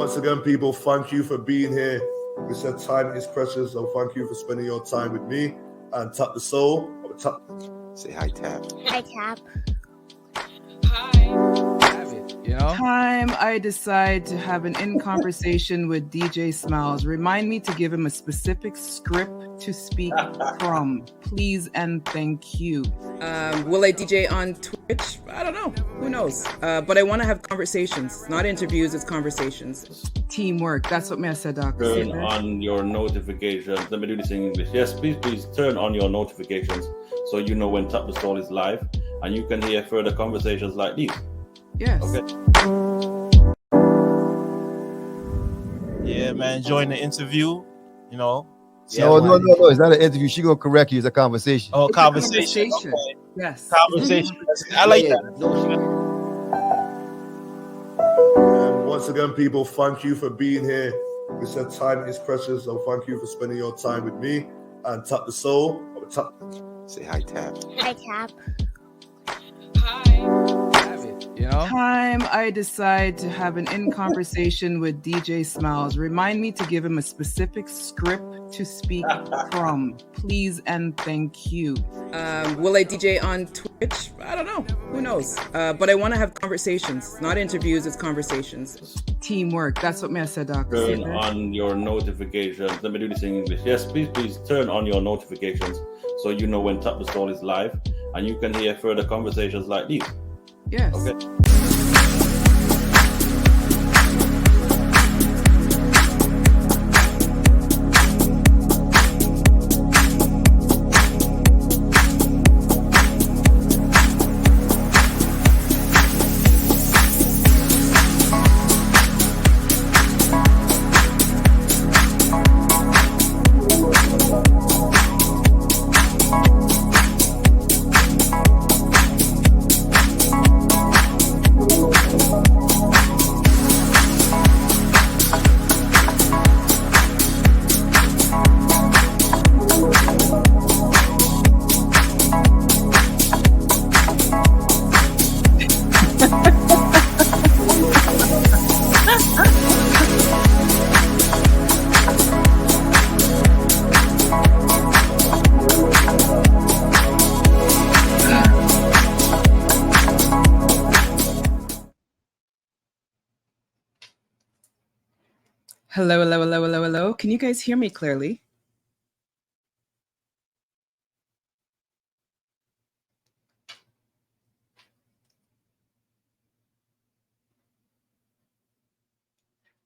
once again, people, thank you for being here. We said time is precious, so thank you for spending your time with me and Tap the Soul. Say hi, Tap. Hi, Tap. Have it, you know? Time I decide to have an in conversation with DJ Smiles. Remind me to give him a specific script to speak from. Please and thank you. Will I DJ on Twitch? I don't know. Who knows? But I want to have conversations. Not interviews, it's conversations. Teamwork. That's what I said, Doc. Turn on your notifications. Let me do this in English. Yes, please turn on your notifications so you know when Tap the Soul is live and you can hear further conversations like these. Yes. Okay. Yeah, man, enjoying the interview, you know. No, it's not an interview. She gonna correct you. It's a conversation. Oh, It's a conversation. conversation. Okay. Yes. Conversation. I like that. And once again, people, thank you for being here. We said time is precious, so thank you for spending your time with me and Tap the Soul. Say hi, Tap. Hi, Tap. Have it, you know? Time I decide to have an in conversation with DJ Smiles. Remind me to give him a specific script to speak from. Please and thank you. Will I DJ on Twitch? I don't know. Who knows? But I want to have conversations. Not interviews, it's conversations. Teamwork. That's what I said, Doc. Turn on your notifications. Let me do this in English. Yes, please turn on your notifications so you know when Tap the Soul is live and you can hear further conversations like these. Yes. Okay. Hello, hello, hello, hello, hello. Can you guys hear me clearly?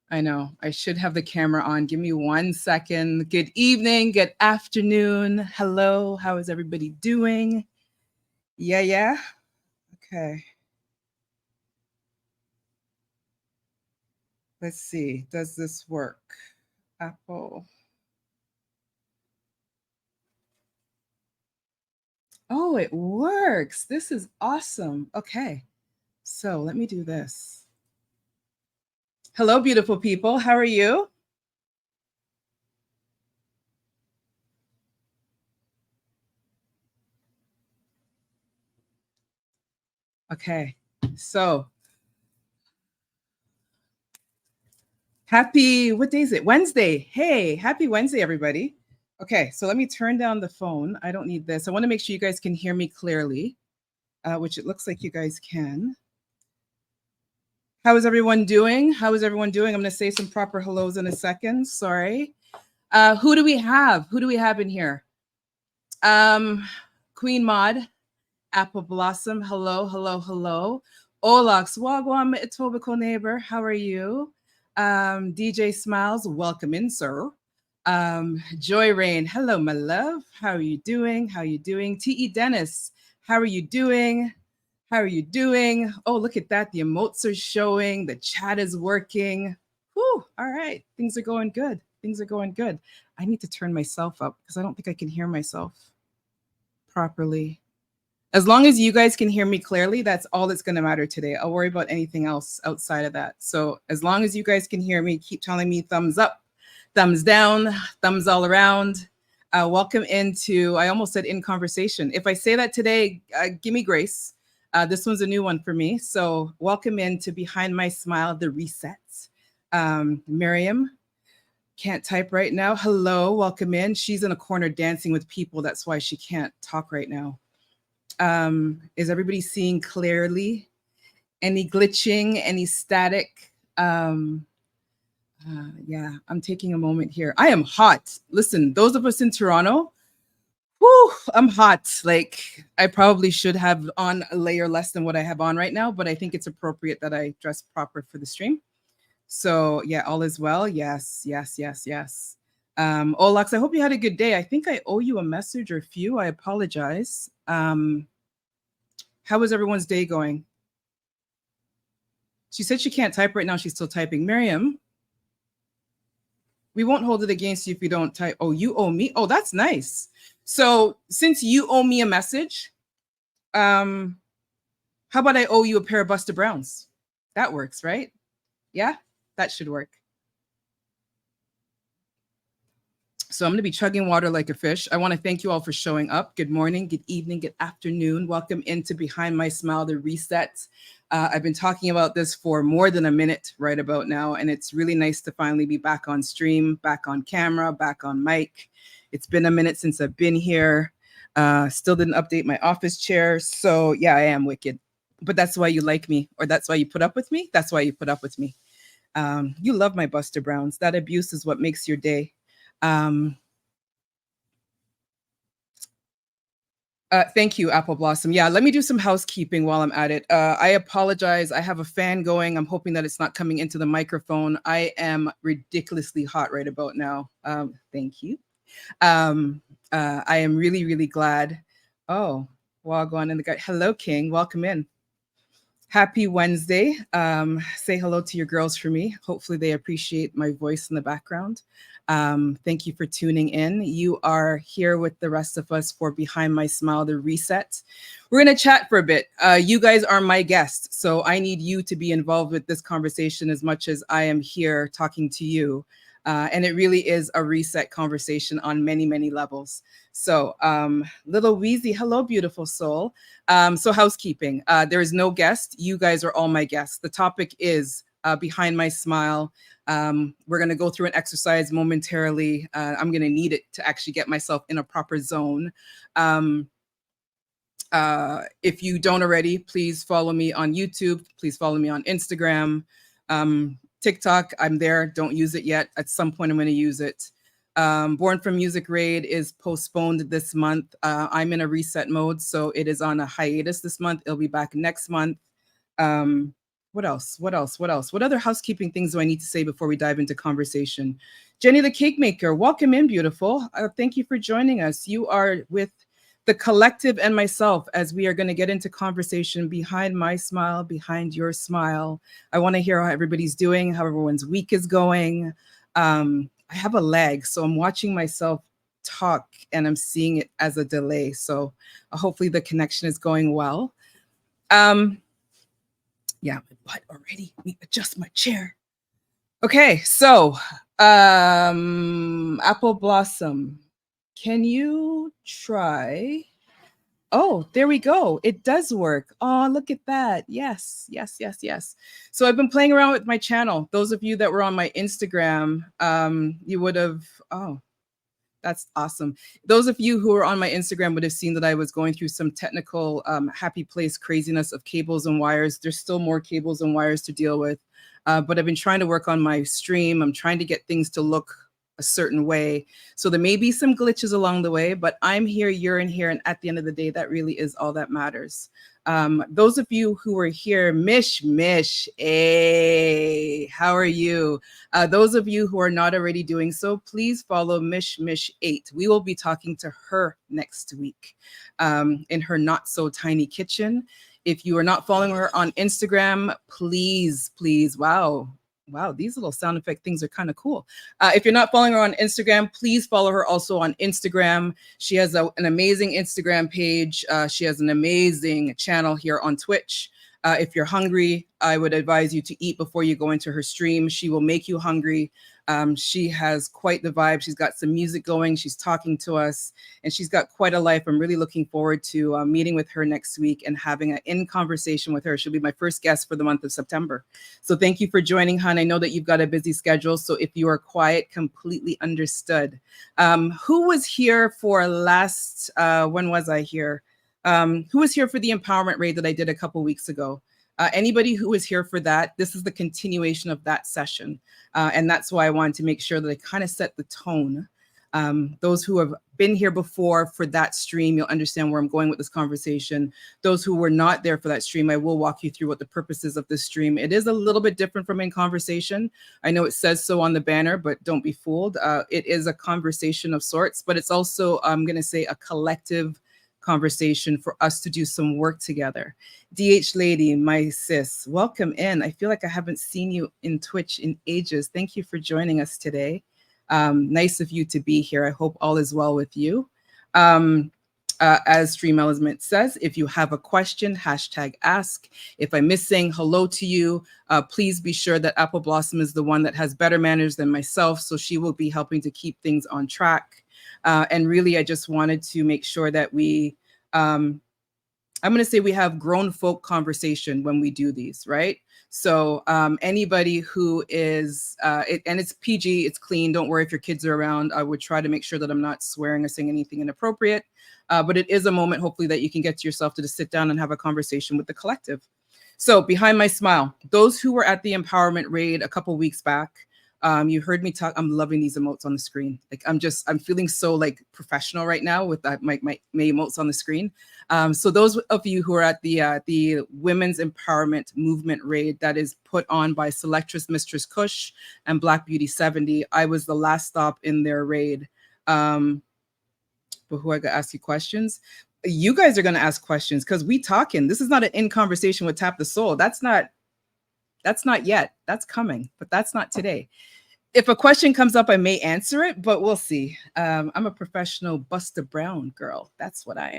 I know. I should have the camera on. Give me 1 second. Good evening, good afternoon. Hello. How is everybody doing? Yeah. Okay. Let's see. Does this work? Apple. Oh, it works. This is awesome. Okay. So let me do this. Hello, beautiful people. How are you? Okay. So what day is it? Wednesday. Hey, happy Wednesday, everybody. Okay, so let me turn down the phone. I don't need this. I want to make sure you guys can hear me clearly, which it looks like you guys can. How is everyone doing? I'm going to say some proper hellos in a second. Sorry. Who do we have? In here? Queen Maud, Apple Blossom. Hello. Olax, Wagwam, Etobicoke neighbor. How are you? DJ Smiles, welcome in, sir. Joy Rain, hello, my love. How are you doing? T.E. Dennis, how are you doing? Oh, look at that. The emotes are showing. The chat is working. Whew, all right. Things are going good. I need to turn myself up because I don't think I can hear myself properly. As long as you guys can hear me clearly, that's all that's going to matter today. I'll worry about anything else outside of that. So as long as you guys can hear me, keep telling me thumbs up, thumbs down, thumbs all around. Welcome into, I almost said in conversation. If I say that today, give me grace. This one's a new one for me. So welcome into Behind My Smile, the resets. Miriam can't type right now. Hello, welcome in. She's in a corner dancing with people. That's why she can't talk right now. Is everybody seeing clearly? Any glitching, any static? Yeah, I'm taking a moment here. I am hot. Listen, those of us in Toronto, whew, I'm hot. Like, I probably should have on a layer less than what I have on right now, but I think it's appropriate that I dress proper for the stream. So yeah, all is well. Yes, yes, yes, yes. Olax, I hope you had a good day. I think I owe you a message or a few. I apologize. How was everyone's day going? She said she can't type right now. She's still typing. Miriam, we won't hold it against you if you don't type. Oh, you owe me. Oh, that's nice. So since you owe me a message, how about I owe you a pair of Buster Browns? That works, right? Yeah, that should work. So I'm going to be chugging water like a fish. I want to thank you all for showing up. Good morning, good evening, good afternoon. Welcome into Behind My Smile, the reset. I've been talking about this for more than a minute right about now, and it's really nice to finally be back on stream, back on camera, back on mic. It's been a minute since I've been here. Still didn't update my office chair. So yeah, I am wicked. But that's why you like me, or that's why you put up with me. That's why you put up with me. You love my Buster Browns. That abuse is what makes your day. Thank you, Apple Blossom. Yeah, let me do some housekeeping while I'm at it. I apologize. I have a fan going. I'm hoping that it's not coming into the microphone. I am ridiculously hot right about now. Thank you. I am really, really glad. Oh, Wagwan and the guy. Hello, King. Welcome in. Happy Wednesday. Say hello to your girls for me. Hopefully they appreciate my voice in the background. Thank you for tuning in. You are here with the rest of us for Behind My Smile, the reset. We're going to chat for a bit. You guys are my guests, so I need you to be involved with this conversation as much as I am here talking to you. And it really is a reset conversation on many, many levels. So Little Wheezy, hello, beautiful soul. So housekeeping, there is no guest. You guys are all my guests. The topic is Behind My Smile. We're going to go through an exercise momentarily. I'm going to need it to actually get myself in a proper zone. If you don't already, please follow me on YouTube. Please follow me on Instagram. TikTok, I'm there. Don't use it yet. At some point, I'm going to use it. Born from Music Raid is postponed this month. I'm in a reset mode, so it is on a hiatus this month. It'll be back next month. What else? What else? What else? What other housekeeping things do I need to say before we dive into conversation? Jenny the Cake Maker, welcome in, beautiful. Thank you for joining us. You are with the collective and myself as we are going to get into conversation behind my smile, behind your smile. I want to hear how everybody's doing, how everyone's week is going. I have a lag, so I'm watching myself talk and I'm seeing it as a delay. So hopefully the connection is going well. Yeah, my butt already. Let me adjust my chair. Okay, so Apple Blossom, can you try? Oh, there we go. It does work. Oh, look at that. Yes, yes, yes, yes. So I've been playing around with my channel. Those of you that were on my Instagram, you would have, oh, that's awesome. Those of you who are on my Instagram would have seen that I was going through some technical happy place craziness of cables and wires. There's still more cables and wires to deal with, but I've been trying to work on my stream. I'm trying to get things to look a certain way. So there may be some glitches along the way, but I'm here, you're in here. And at the end of the day, that really is all that matters. Those of you who are here, Mish, hey, how are you? Those of you who are not already doing so, please follow Mish 8. We will be talking to her next week in her not so tiny kitchen. If you are not following her on Instagram, please, wow, these little sound effect things are kind of cool. If you're not following her on Instagram, please follow her also on Instagram. She has an amazing Instagram page. She has an amazing channel here on Twitch. If you're hungry, I would advise you to eat before you go into her stream. She will make you hungry. She has quite the vibe. She's got some music going. She's talking to us, and she's got quite a life. I'm really looking forward to meeting with her next week and having an in conversation with her. She'll be my first guest for the month of September. So thank you for joining, hon. I know that you've got a busy schedule, so if you are quiet, completely understood. Who was here for last, when was I here? Who was here for the empowerment raid that I did a couple weeks ago? Anybody who was here for that, this is the continuation of that session. And that's why I wanted to make sure that I kind of set the tone. Those who have been here before for that stream, you'll understand where I'm going with this conversation. Those who were not there for that stream, I will walk you through what the purpose is of this stream. It is a little bit different from In Conversation. I know it says so on the banner, but don't be fooled. It is a conversation of sorts, but it's also, I'm going to say, a collective conversation for us to do some work together. DH Lady, my sis, welcome in. I feel like I haven't seen you in Twitch in ages. Thank you for joining us today. Nice of you to be here. I hope all is well with you. As Stream Element says, if you have a question, hashtag ask. If I miss saying hello to you, please be sure that Apple Blossom is the one that has better manners than myself, so she will be helping to keep things on track. And really, I just wanted to make sure that we, I'm going to say we have grown folk conversation when we do these, right? So anybody who is, and it's PG, it's clean. Don't worry if your kids are around. I would try to make sure that I'm not swearing or saying anything inappropriate. But it is a moment, hopefully, that you can get to yourself to just sit down and have a conversation with the collective. So behind my smile, those who were at the empowerment raid a couple weeks back, you heard me talk. I'm loving these emotes on the screen. Like I'm feeling so like professional right now with that my emotes on the screen. So those of you who are at the Women's Empowerment Movement raid that is put on by Selectress Mistress Kush and Black Beauty 70, I was the last stop in their raid. But who I got to ask you questions? You guys are going to ask questions because we talking. This is not an in conversation with Tap the Soul. That's not yet. That's coming, but that's not today. If a question comes up, I may answer it, but we'll see. I'm a professional Busta Brown girl. That's what I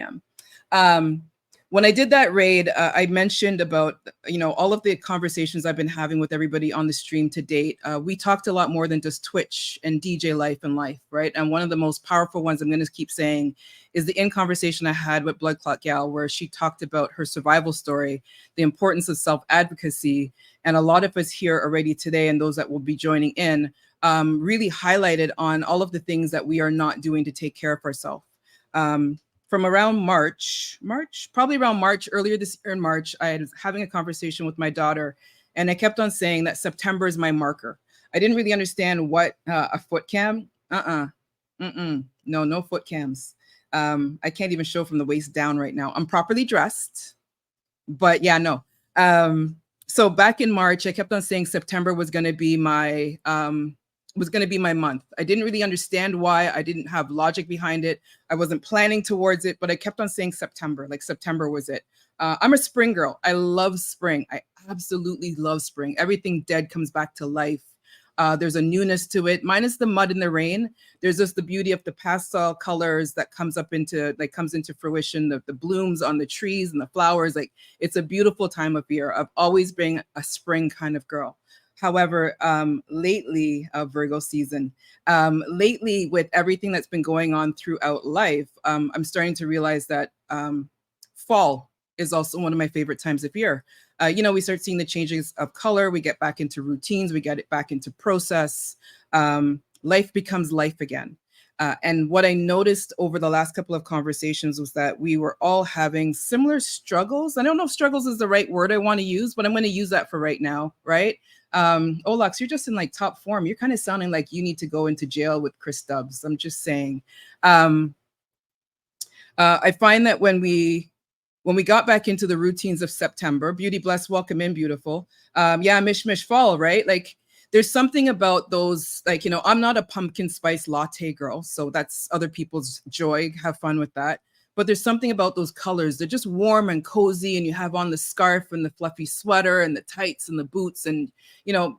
am. When I did that raid, I mentioned about, all of the conversations I've been having with everybody on the stream to date. We talked a lot more than just Twitch and DJ life and life, right? And one of the most powerful ones I'm going to keep saying is the in conversation I had with Blood Clot Gal, where she talked about her survival story, the importance of self-advocacy. And a lot of us here already today, and those that will be joining in, really highlighted on all of the things that we are not doing to take care of ourselves. From around March, earlier this year in March, I was having a conversation with my daughter, and I kept on saying that September is my marker. I didn't really understand what a foot cam. No foot cams. I can't even show from the waist down right now. I'm properly dressed, but yeah, no. So back in March, I kept on saying September was going to be my month. I didn't really understand why. I didn't have logic behind it. I wasn't planning towards it, but I kept on saying September, like September was it. I'm a spring girl. I love spring. I absolutely love spring. Everything dead comes back to life. There's a newness to it, minus the mud and the rain. There's just the beauty of the pastel colors that comes into fruition, the blooms on the trees and the flowers. Like it's a beautiful time of year. I've always been a spring kind of girl. However, lately, Virgo season, lately with everything that's been going on throughout life, I'm starting to realize that fall is also one of my favorite times of year. We start seeing the changes of color. We get back into routines. We get it back into process. Life becomes life again. And what I noticed over the last couple of conversations was that we were all having similar struggles. I don't know if struggles is the right word I want to use, but I'm going to use that for right now, right? Olax, you're just in like top form. You're kind of sounding like you need to go into jail with Chris Stubbs. I'm just saying. I find that when we got back into the routines of September, Beauty Bless, welcome in, beautiful. Mish Mish Fall, right? Like there's something about those, like, I'm not a pumpkin spice latte girl, so that's other people's joy. Have fun with that. But there's something about those colors. They're just warm and cozy, and you have on the scarf and the fluffy sweater and the tights and the boots. And,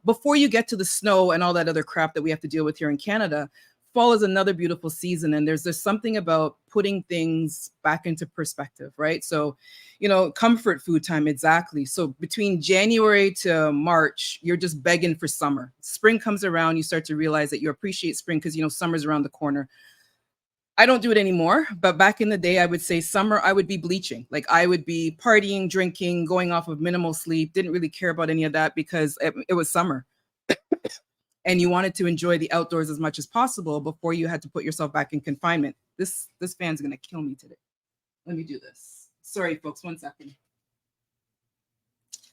before you get to the snow and all that other crap that we have to deal with here in Canada, fall is another beautiful season, and there's something about putting things back into perspective, right? So, comfort food time, exactly. So between January to March, you're just begging for summer. Spring comes around, you start to realize that you appreciate spring because summer's around the corner. I don't do it anymore, but back in the day, I would say summer, I would be bleaching. Like I would be partying, drinking, going off of minimal sleep, didn't really care about any of that because it was summer. And you wanted to enjoy the outdoors as much as possible before you had to put yourself back in confinement. This fan's gonna kill me today. Let me do this. Sorry, folks, 1 second.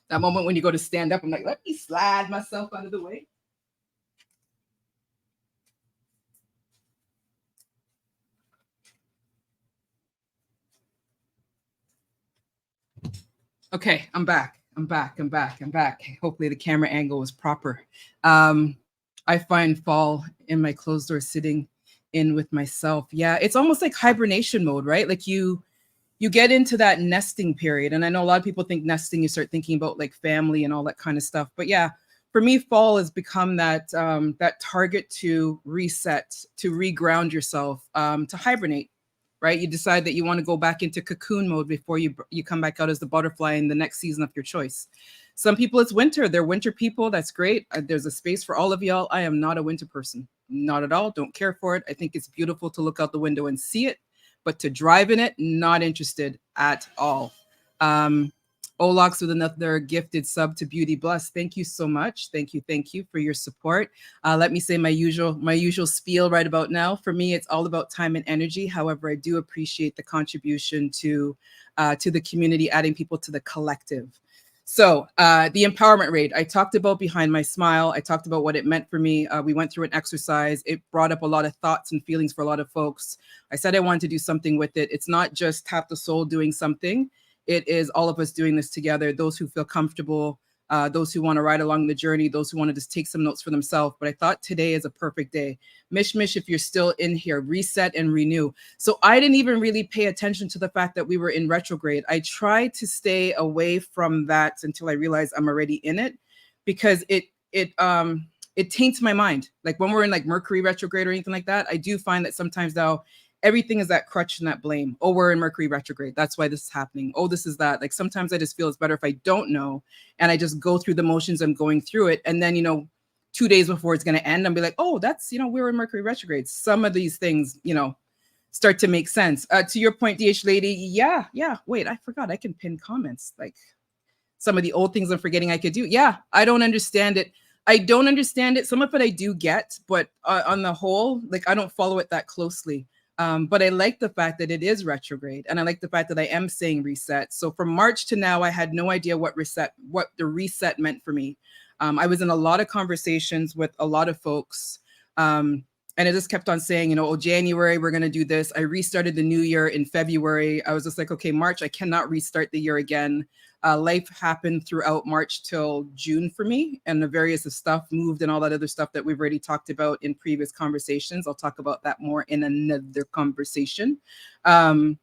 That moment when you go to stand up, I'm like, let me slide myself out of the way. Okay, I'm back. Hopefully the camera angle was proper. I find fall in my closed door sitting in with myself. Yeah, it's almost like hibernation mode, right? Like you get into that nesting period. And I know a lot of people think nesting, you start thinking about like family and all that kind of stuff. But yeah, for me, fall has become that target to reset, to reground yourself, to hibernate. Right? You decide that you want to go back into cocoon mode before you come back out as the butterfly in the next season of your choice. Some people, it's winter. They're winter people. That's great. There's a space for all of y'all. I am not a winter person. Not at all. Don't care for it. I think it's beautiful to look out the window and see it, but to drive in it, not interested at all. Olax with another gifted sub to Beauty Bless. Thank you so much. Thank you for your support. Let me say my usual spiel right about now. For me, it's all about time and energy. However, I do appreciate the contribution to the community, adding people to the collective. So the empowerment rate, I talked about behind my smile. I talked about what it meant for me. We went through an exercise. It brought up a lot of thoughts and feelings for a lot of folks. I said I wanted to do something with it. It's not just Tap the Soul doing something. It is all of us doing this together, those who feel comfortable, those who want to ride along the journey, those who want to just take some notes for themselves. But I thought today is a perfect day. Mish, if you're still in here, reset and renew. So I didn't even really pay attention to the fact that we were in retrograde. I tried to stay away from that until I realized I'm already in it, because it taints my mind. Like when we're in like Mercury retrograde or anything like that, I do find that sometimes now everything is that crutch and that blame. Oh, we're in Mercury retrograde. That's why this is happening. Oh, this is that. Like sometimes I just feel it's better if I don't know and I just go through the motions. I'm going through it. And then, 2 days before it's going to end, I'll be like, oh, that's, we're in Mercury retrograde. Some of these things, start to make sense. To your point, DH lady. Yeah. Wait, I forgot I can pin comments. Like some of the old things I'm forgetting I could do. Yeah. I don't understand it. Some of it I do get, but on the whole, like I don't follow it that closely. But I like the fact that it is retrograde, and I like the fact that I am saying reset. So from March to now, I had no idea what the reset meant for me. I was in a lot of conversations with a lot of folks, and I just kept on saying, January, we're going to do this. I restarted the new year in February. I was just like, okay, March, I cannot restart the year again. Life happened throughout March till June for me, and the various stuff moved and all that other stuff that we've already talked about in previous conversations. I'll talk about that more in another conversation. And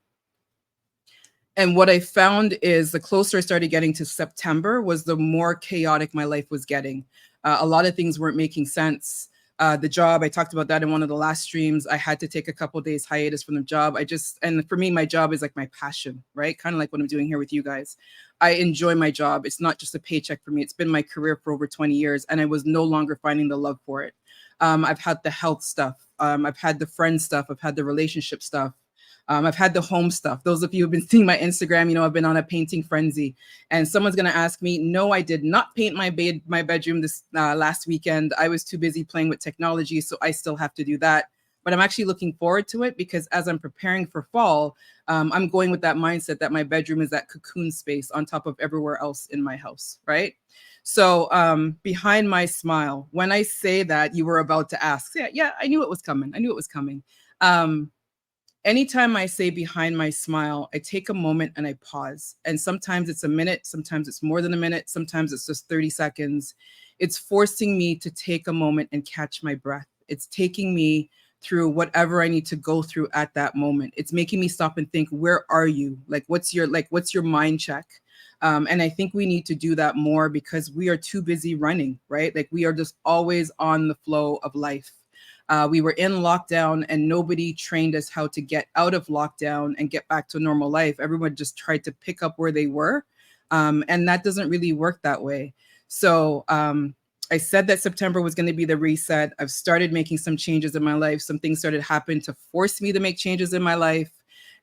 what I found is the closer I started getting to September was the more chaotic my life was getting. A lot of things weren't making sense. The job, I talked about that in one of the last streams. I had to take a couple of days hiatus from the job. And for me, my job is like my passion, right? Kind of like what I'm doing here with you guys. I enjoy my job. It's not just a paycheck for me. It's been my career for over 20 years, and I was no longer finding the love for it. I've had the health stuff. I've had the friend stuff. I've had the relationship stuff. I've had the home stuff. Those of you who've been seeing my Instagram, I've been on a painting frenzy. And someone's going to ask me, no, I did not paint my bedroom this last weekend. I was too busy playing with technology, so I still have to do that. But I'm actually looking forward to it, because as I'm preparing for fall, I'm going with that mindset that my bedroom is that cocoon space on top of everywhere else in my house, right? So behind my smile, when I say that, you were about to ask, yeah, I knew it was coming. Anytime I say behind my smile, I take a moment and I pause. And sometimes it's a minute, sometimes it's more than a minute, sometimes it's just 30 seconds. It's forcing me to take a moment and catch my breath. It's taking me through whatever I need to go through at that moment. It's making me stop and think, where are you? What's your mind check? And I think we need to do that more, because we are too busy running, right? Like we are just always on the flow of life. We were in lockdown and nobody trained us how to get out of lockdown and get back to normal life. Everyone just tried to pick up where they were. And that doesn't really work that way. So I said that September was going to be the reset. I've started making some changes in my life. Some things started happening to force me to make changes in my life.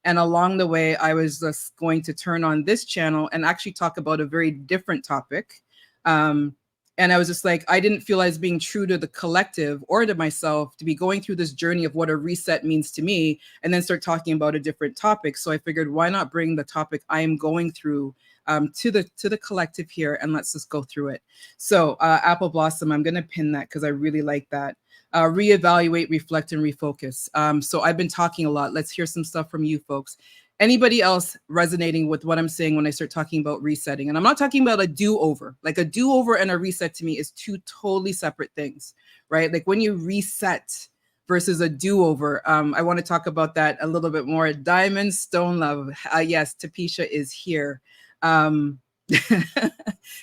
And along the way, I was just going to turn on this channel and actually talk about a very different topic. And I was just like, I didn't feel I was being true to the collective or to myself to be going through this journey of what a reset means to me and then start talking about a different topic. So I figured, why not bring the topic I am going through to the collective here, and let's just go through it. So Apple Blossom, I'm going to pin that because I really like that. Reevaluate, reflect, and refocus. So I've been talking a lot. Let's hear some stuff from you folks. Anybody else resonating with what I'm saying when I start talking about resetting? And I'm not talking about a do-over. Like a do-over and a reset to me is two totally separate things, right? Like when you reset versus a do-over. I want to talk about that a little bit more. Diamond Stone Love. Yes, Tapisha is here.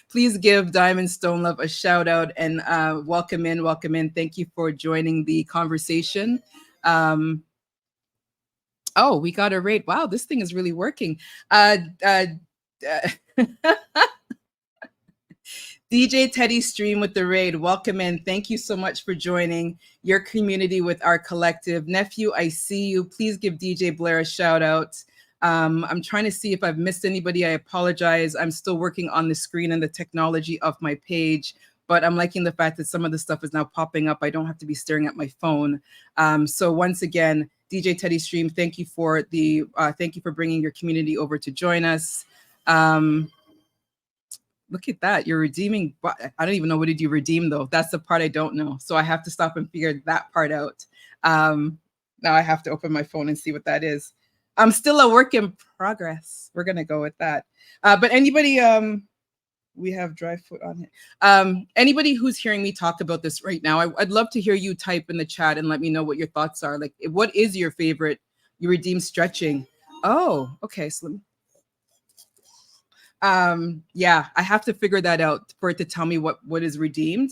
Please give Diamond Stone Love a shout out and welcome in, welcome in. Thank you for joining the conversation. Oh, we got a rate. Wow, this thing is really working. DJ Teddy Stream with the raid. Welcome in. Thank you so much for joining your community with our collective. Nephew, I see you. Please give DJ Blair a shout out. I'm trying to see if I've missed anybody. I apologize. I'm still working on the screen and the technology of my page, but I'm liking the fact that some of the stuff is now popping up. I don't have to be staring at my phone. So once again, DJ Teddy Stream, thank you for bringing your community over to join us. Look at that. You're redeeming. I don't even know, what did you redeem though? That's the part I don't know. So I have to stop and figure that part out. Now I have to open my phone and see what that is. I'm still a work in progress. We're going to go with that. But anybody, we have dry foot on it. Anybody who's hearing me talk about this right now, I'd love to hear you type in the chat and let me know what your thoughts are. Like, what is your favorite, you redeem stretching? Oh, okay. So let me, yeah, I have to figure that out for it to tell me what is redeemed.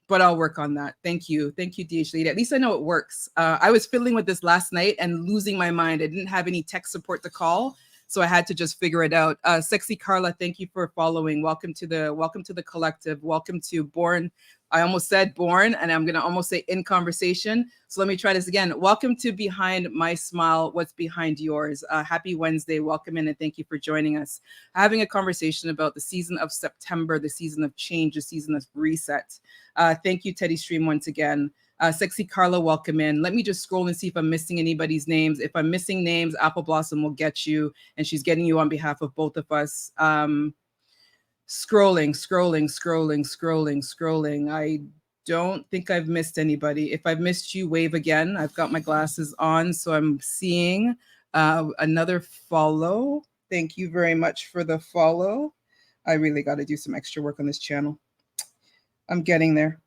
But I'll work on that. Thank you. Thank you, DH Lead. At least I know it works. I was fiddling with this last night and losing my mind. I didn't have any tech support to call, so I had to just figure it out. Sexy Carla, thank you for following. Welcome to the collective. Welcome to Born. I almost said Born, and I'm going to almost say In Conversation. So let me try this again. Welcome to Behind My Smile, What's Behind Yours. Happy Wednesday. Welcome in, and thank you for joining us. Having a conversation about the season of September, the season of change, the season of reset. Thank you, Teddy Stream, once again. Sexy Carla, welcome in. Let me just scroll and see if I'm missing anybody's names. If I'm missing names, Apple Blossom will get you, and she's getting you on behalf of both of us. Scrolling. I don't think I've missed anybody. If I've missed you, wave again. I've got my glasses on, so I'm seeing another follow. Thank you very much for the follow. I really got to do some extra work on this channel. I'm getting there.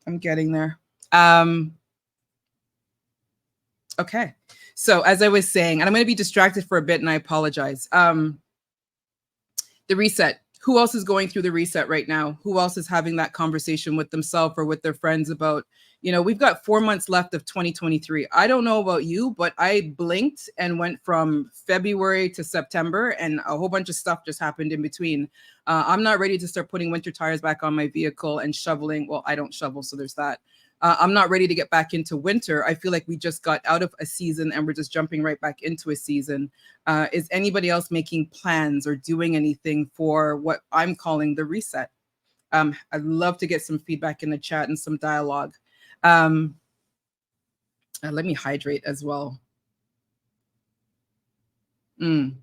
Okay. So as I was saying, and I'm going to be distracted for a bit, and I apologize. The reset. Who else is going through the reset right now? Who else is having that conversation with themselves or with their friends about, we've got 4 months left of 2023. I don't know about you, but I blinked and went from February to September, and a whole bunch of stuff just happened in between. I'm not ready to start putting winter tires back on my vehicle and shoveling. Well, I don't shovel, so there's that. I'm not ready to get back into winter. I feel like we just got out of a season and we're just jumping right back into a season. Is anybody else making plans or doing anything for what I'm calling the reset? I'd love to get some feedback in the chat and some dialogue. Let me hydrate as well. Joreen,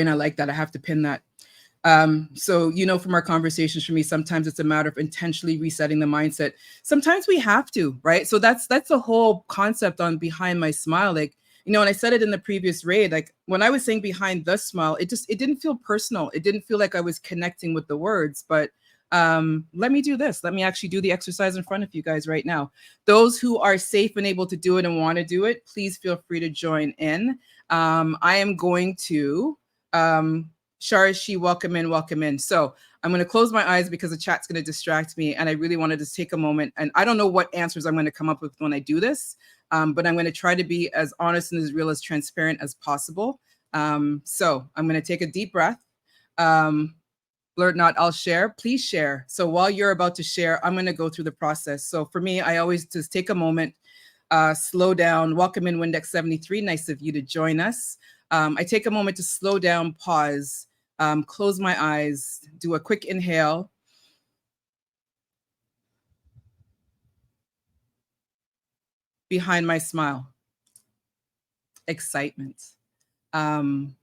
I like that. I have to pin that. So, from our conversations for me, sometimes it's a matter of intentionally resetting the mindset. Sometimes we have to, right? So that's the whole concept on Behind My Smile. Like, and I said it in the previous raid, like when I was saying behind the smile, it didn't feel personal. It didn't feel like I was connecting with the words, but let me do this. Let me actually do the exercise in front of you guys right now. Those who are safe and able to do it and want to do it, please feel free to join in. I am going to, Sharishi, welcome in, welcome in. So I'm going to close my eyes because the chat's going to distract me. And I really wanted to take a moment. And I don't know what answers I'm going to come up with when I do this, but I'm going to try to be as honest and as real, as transparent as possible. So I'm going to take a deep breath. Blurt not, I'll share. Please share. So while you're about to share, I'm going to go through the process. So for me, I always just take a moment, slow down. Welcome in Windex 73. Nice of you to join us. I take a moment to slow down, pause, close my eyes, do a quick inhale. Behind my smile, excitement. The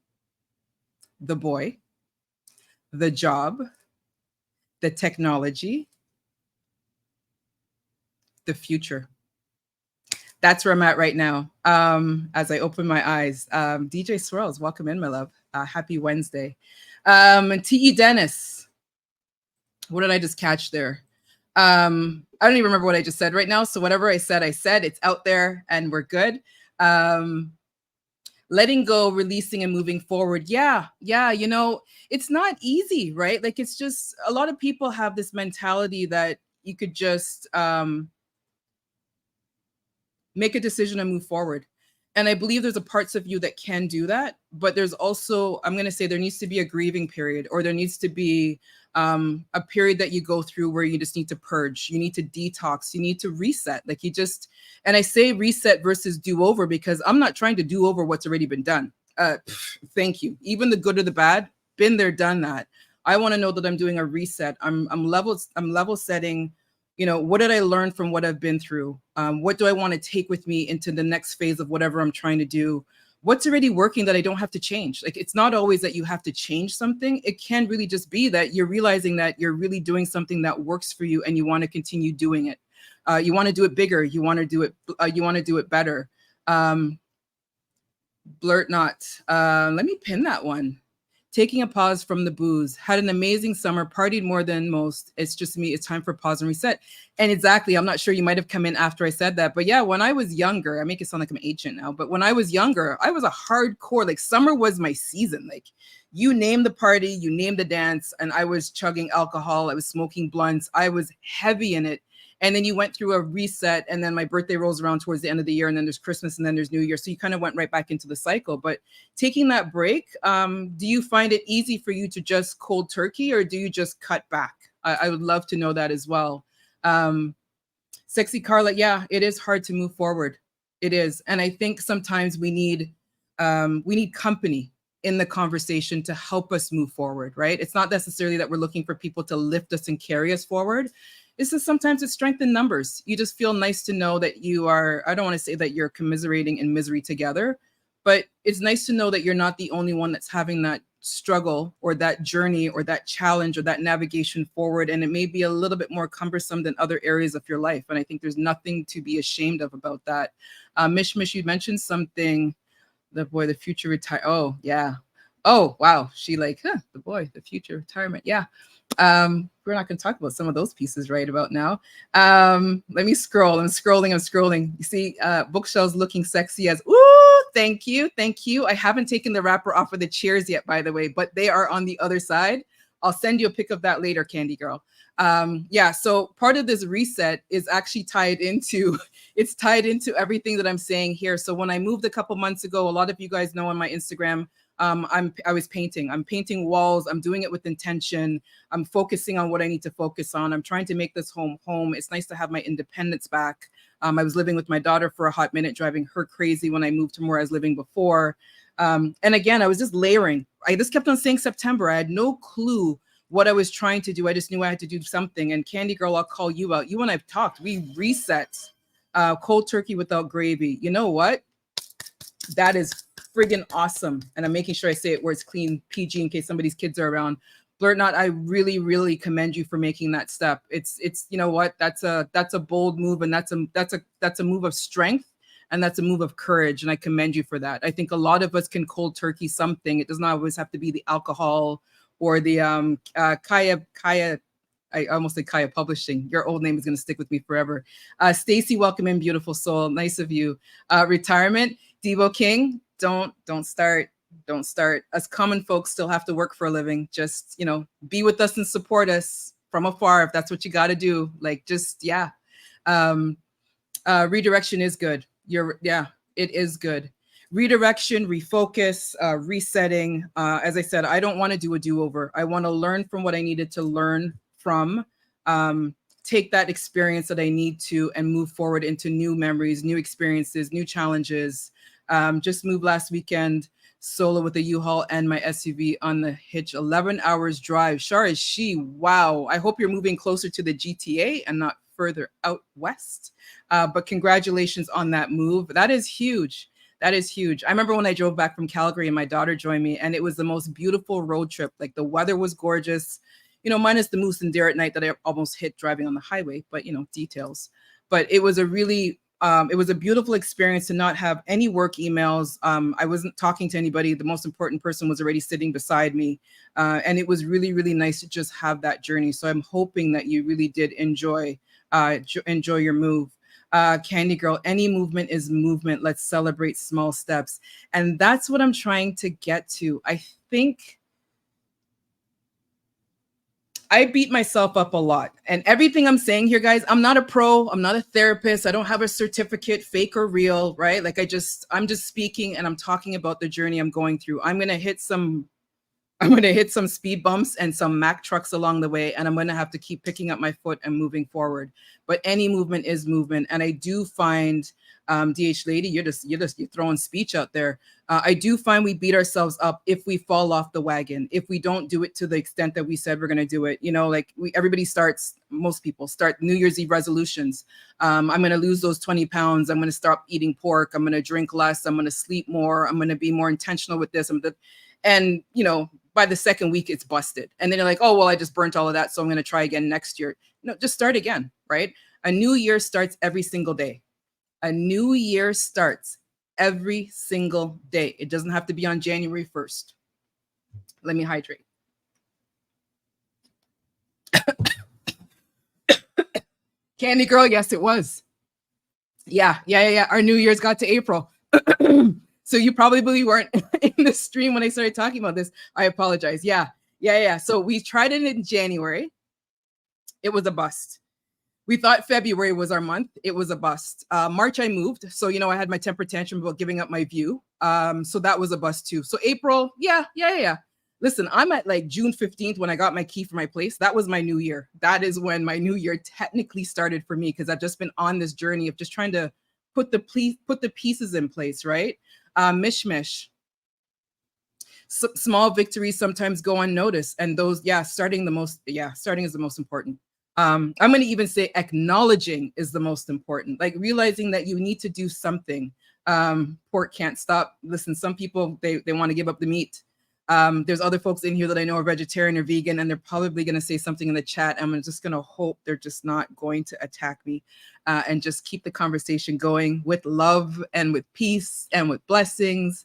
boy, the job, the technology, the future. That's where I'm at right now. As I open my eyes, DJ Swirls, welcome in, my love. Happy Wednesday. T.E. Dennis, what did I just catch there? I don't even remember what I just said right now. So whatever I said, it's out there and we're good. Letting go, releasing and moving forward. Yeah. You know, it's not easy, right? Like, it's just, a lot of people have this mentality that you could just make a decision and move forward. And I believe there's a parts of you that can do that, but there's also, I'm going to say, there needs to be a grieving period, or there needs to be a period that you go through where you just need to purge. You need to detox. You need to reset. Like, you just, and I say reset versus do over, because I'm not trying to do over what's already been done. Thank you. Even the good or the bad, been there, done that. I want to know that I'm doing a reset. I'm level setting. You know, what did I learn from what I've been through? What do I want to take with me into the next phase of whatever I'm trying to do? What's already working that I don't have to change? Like, it's not always that you have to change something. It can really just be that you're realizing that you're really doing something that works for you and you want to continue doing it. You want to do it bigger. You want to do it. You want to do it better. Blurt not. Let me pin that one. Taking a pause from the booze. Had an amazing summer, partied more than most. It's just me. It's time for pause and reset. And exactly, I'm not sure, you might have come in after I said that. But yeah, when I was younger, I make it sound like I'm ancient now, but when I was younger, I was a hardcore, like, summer was my season. Like, you name the party, you name the dance, and I was chugging alcohol. I was smoking blunts. I was heavy in it. And then you went through a reset, and then my birthday rolls around towards the end of the year, and then there's Christmas, and then there's New Year. So you kind of went right back into the cycle. But taking that break, do you find it easy for you to just cold turkey, or do you just cut back? I would love to know that as well. Sexy Carla, yeah, it is hard to move forward. It is. And I think sometimes we need company in the conversation to help us move forward, right? It's not necessarily that we're looking for people to lift us and carry us forward. It's just sometimes it's strength in numbers. You just feel nice to know that you are, I don't want to say that you're commiserating in misery together, but it's nice to know that you're not the only one that's having that struggle or that journey or that challenge or that navigation forward. And it may be a little bit more cumbersome than other areas of your life. And I think there's nothing to be ashamed of about that. Mish, you mentioned something, the boy, the future retire. Oh, yeah. Oh, wow. She like, the boy, the future retirement. Yeah. We're not going to talk about some of those pieces right about now. Let me scroll. I'm scrolling. You see, bookshelves looking sexy as, ooh, thank you. I haven't taken the wrapper off of the chairs yet, by the way, but they are on the other side. I'll send you a pic of that later, Candy Girl. Yeah, so part of this reset is actually tied into everything that I'm saying here. So when I moved a couple months ago, a lot of you guys know on my Instagram, I was painting. I'm painting walls. I'm doing it with intention. I'm focusing on what I need to focus on. I'm trying to make this home. It's nice to have my independence back. I was living with my daughter for a hot minute, driving her crazy when I moved to where I was living before. And again, I was just layering. I just kept on saying September. I had no clue what I was trying to do. I just knew I had to do something. And Candy Girl, I'll call you out. You and I've talked. We reset cold turkey without gravy. You know what? That is friggin' awesome. And I'm making sure I say it where it's clean, PG, in case somebody's kids are around. Blurt not, I really, really commend you for making that step. It's you know what? That's a bold move, and that's a move of strength, and that's a move of courage. And I commend you for that. I think a lot of us can cold turkey something. It does not always have to be the alcohol or the Kaya. I almost said Kaya Publishing. Your old name is going to stick with me forever. Stacy, welcome in, beautiful soul. Nice of you. Retirement. Devo King, don't start. don't start. Us common folks still have to work for a living. Just, be with us and support us from afar if that's what you got to do. Like, just, yeah. Redirection is good. It is good. Redirection, refocus, resetting. As I said, I don't want to do a do-over. I want to learn from what I needed to learn from, take that experience that I need to and move forward into new memories, new experiences, new challenges. Just moved last weekend solo with a U-Haul and my SUV on the hitch, 11 hours drive. Shar is she. Wow. I hope you're moving closer to the GTA and not further out west. But congratulations on that move. That is huge. That is huge. I remember when I drove back from Calgary and my daughter joined me, and it was the most beautiful road trip. Like, the weather was gorgeous, minus the moose and deer at night that I almost hit driving on the highway, but details. But it was a really, it was a beautiful experience to not have any work emails. I wasn't talking to anybody. The most important person was already sitting beside me. And it was really, really nice to just have that journey. So I'm hoping that you really did enjoy your move. Candy Girl, any movement is movement. Let's celebrate small steps. And that's what I'm trying to get to. I think I beat myself up a lot. And everything I'm saying here, guys, I'm not a pro. I'm not a therapist. I don't have a certificate, fake or real, right? Like, I'm just speaking and I'm talking about the journey I'm going through. I'm going to hit some speed bumps and some Mack trucks along the way, and I'm going to have to keep picking up my foot and moving forward. But any movement is movement. And I do find, DH Lady, you're throwing speech out there. I do find we beat ourselves up if we fall off the wagon, if we don't do it to the extent that we said we're going to do it. Most people start New Year's Eve resolutions. I'm going to lose those 20 pounds. I'm going to stop eating pork. I'm going to drink less. I'm going to sleep more. I'm going to be more intentional with this. And, by the second week, it's busted. And then you're like, oh, well, I just burnt all of that, so I'm going to try again next year. No, just start again, right? A new year starts every single day. A new year starts every single day. It doesn't have to be on January 1st. Let me hydrate. Candy Girl, yes, it was. Yeah. Our New Year's got to April. So you probably weren't in the stream when I started talking about this. I apologize. Yeah. So we tried it in January. It was a bust. We thought February was our month. It was a bust. March, I moved. So, I had my temper tantrum about giving up my view. So that was a bust too. So April, yeah. Listen, I'm at like June 15th when I got my key for my place. That was my new year. That is when my new year technically started for me, because I've just been on this journey of just trying to put the pieces in place, right? Mishmash. Small victories sometimes go unnoticed, and those, starting is the most important. I'm going to even say acknowledging is the most important, like realizing that you need to do something. Pork can't stop. Listen, some people, they want to give up the meat. There's other folks in here that I know are vegetarian or vegan, and they're probably going to say something in the chat. I'm just going to hope they're just not going to attack me, and just keep the conversation going with love and with peace and with blessings.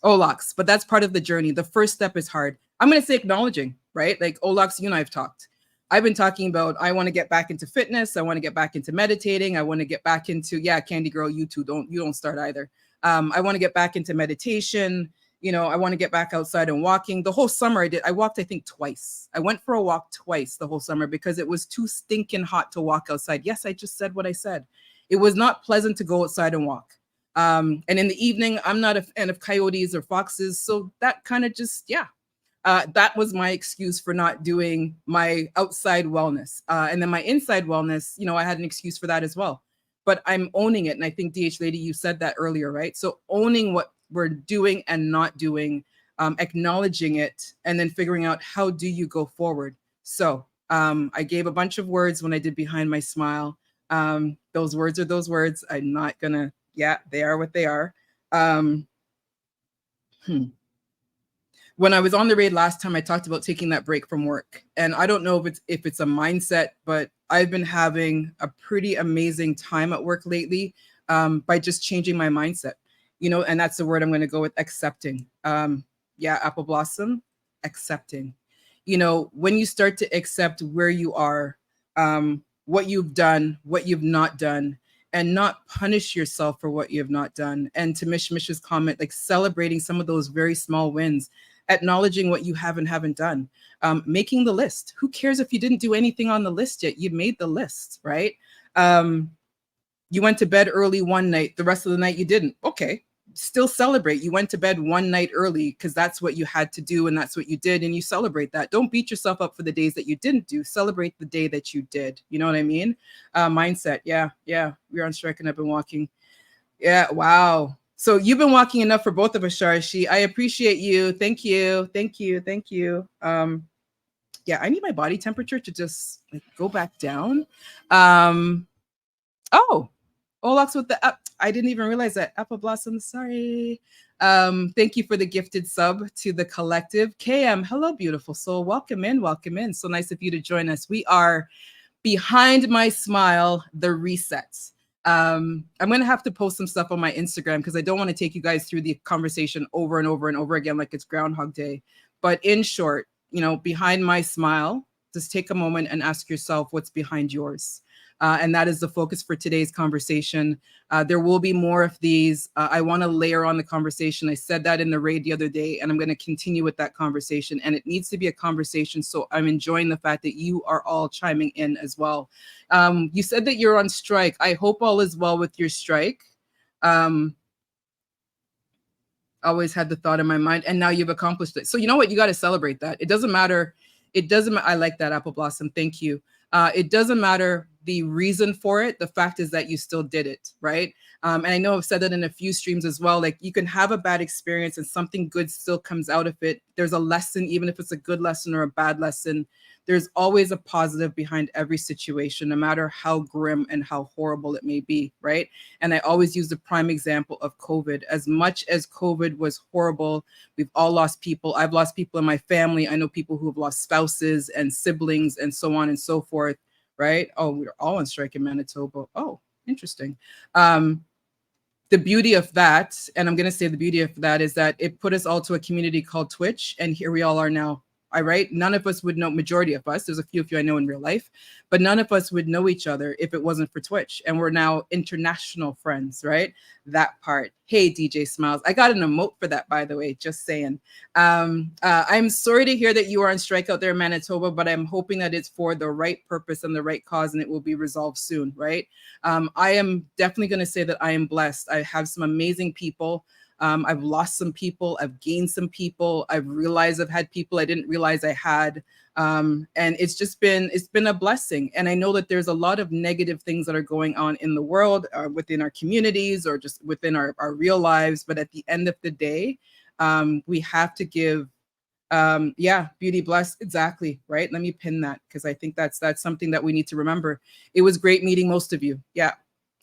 Olax, but that's part of the journey. The first step is hard. I'm going to say acknowledging, right? Like Olax, you and I have talked. I've been talking about, I want to get back into fitness. I want to get back into meditating. I want to get back into, Candy Girl, you too. You don't start either. I want to get back into meditation. I want to get back outside and walking. The whole summer I walked, I think, twice. I went for a walk twice the whole summer because it was too stinking hot to walk outside. Yes, I just said what I said. It was not pleasant to go outside and walk. And in the evening, I'm not a fan of coyotes or foxes. So that kind of just, that was my excuse for not doing my outside wellness. And then my inside wellness, I had an excuse for that as well. But I'm owning it. And I think, DH Lady, you said that earlier, right? So owning what we're doing and not doing, acknowledging it, and then figuring out how do you go forward. So I gave a bunch of words when I did Behind My Smile. Those words are those words. I'm not going to, they are what they are. When I was on the raid last time, I talked about taking that break from work. And I don't know if it's a mindset, but I've been having a pretty amazing time at work lately, by just changing my mindset, and that's the word I'm going to go with, accepting. Apple Blossom, accepting. When you start to accept where you are, what you've done, what you've not done, and not punish yourself for what you have not done. And to Mish's comment, like celebrating some of those very small wins, acknowledging what you have and haven't done, making the list. Who cares if you didn't do anything on the list yet? You made the list, right? You went to bed early one night, the rest of the night you didn't. Okay, still celebrate. You went to bed one night early because that's what you had to do and that's what you did, and you celebrate that. Don't beat yourself up for the days that you didn't do. Celebrate the day that you did. You know what I mean? Mindset. Yeah. We're on strike and I've been walking. Yeah. Wow. So you've been walking enough for both of us, Sharashi. I appreciate you. Thank you. Yeah, I need my body temperature to just like go back down. Oh, Olax with the up. I didn't even realize that. Apple Blossom, sorry. Thank you for the gifted sub to the collective. KM, hello, beautiful soul. Welcome in. So nice of you to join us. We are behind my smile, the resets. I'm going to have to post some stuff on my Instagram because I don't want to take you guys through the conversation over and over and over again like it's Groundhog Day. But in short, behind my smile, just take a moment and ask yourself what's behind yours. And that is the focus for today's conversation. There will be more of these. I want to layer on the conversation. I said that in the raid the other day, and I'm going to continue with that conversation. And it needs to be a conversation. So I'm enjoying the fact that you are all chiming in as well. You said that you're on strike. I hope all is well with your strike. Always had the thought in my mind, and now you've accomplished it. So you know what? You got to celebrate that. It doesn't matter. I like that, Apple Blossom. Thank you. It doesn't matter the reason for it. The fact is that you still did it, right? And I know I've said that in a few streams as well. Like you can have a bad experience and something good still comes out of it. There's a lesson, even if it's a good lesson or a bad lesson. There's always a positive behind every situation, no matter how grim and how horrible it may be, right? And I always use the prime example of COVID. As much as COVID was horrible, we've all lost people. I've lost people in my family. I know people who have lost spouses and siblings and so on and so forth, right? Oh, we're all on strike in Manitoba. Oh, interesting. The beauty of that, and I'm going to say the beauty of that is that it put us all to a community called Twitch, and here we all are now. All right. None of us would know, majority of us, there's a few of you I know in real life, but none of us would know each other if it wasn't for Twitch. And we're now international friends, right? That part. Hey, DJ Smiles. I got an emote for that, by the way, just saying. I'm sorry to hear that you are on strike out there in Manitoba, but I'm hoping that it's for the right purpose and the right cause, and it will be resolved soon, right? I am definitely going to say that I am blessed. I have some amazing people. I've lost some people. I've gained some people. I've realized I've had people I didn't realize I had. And it's been a blessing. And I know that there's a lot of negative things that are going on in the world, within our communities or just within our real lives. But at the end of the day, we have to give, beauty blessed. Exactly. Right. Let me pin that because I think that's something that we need to remember. It was great meeting most of you. Yeah,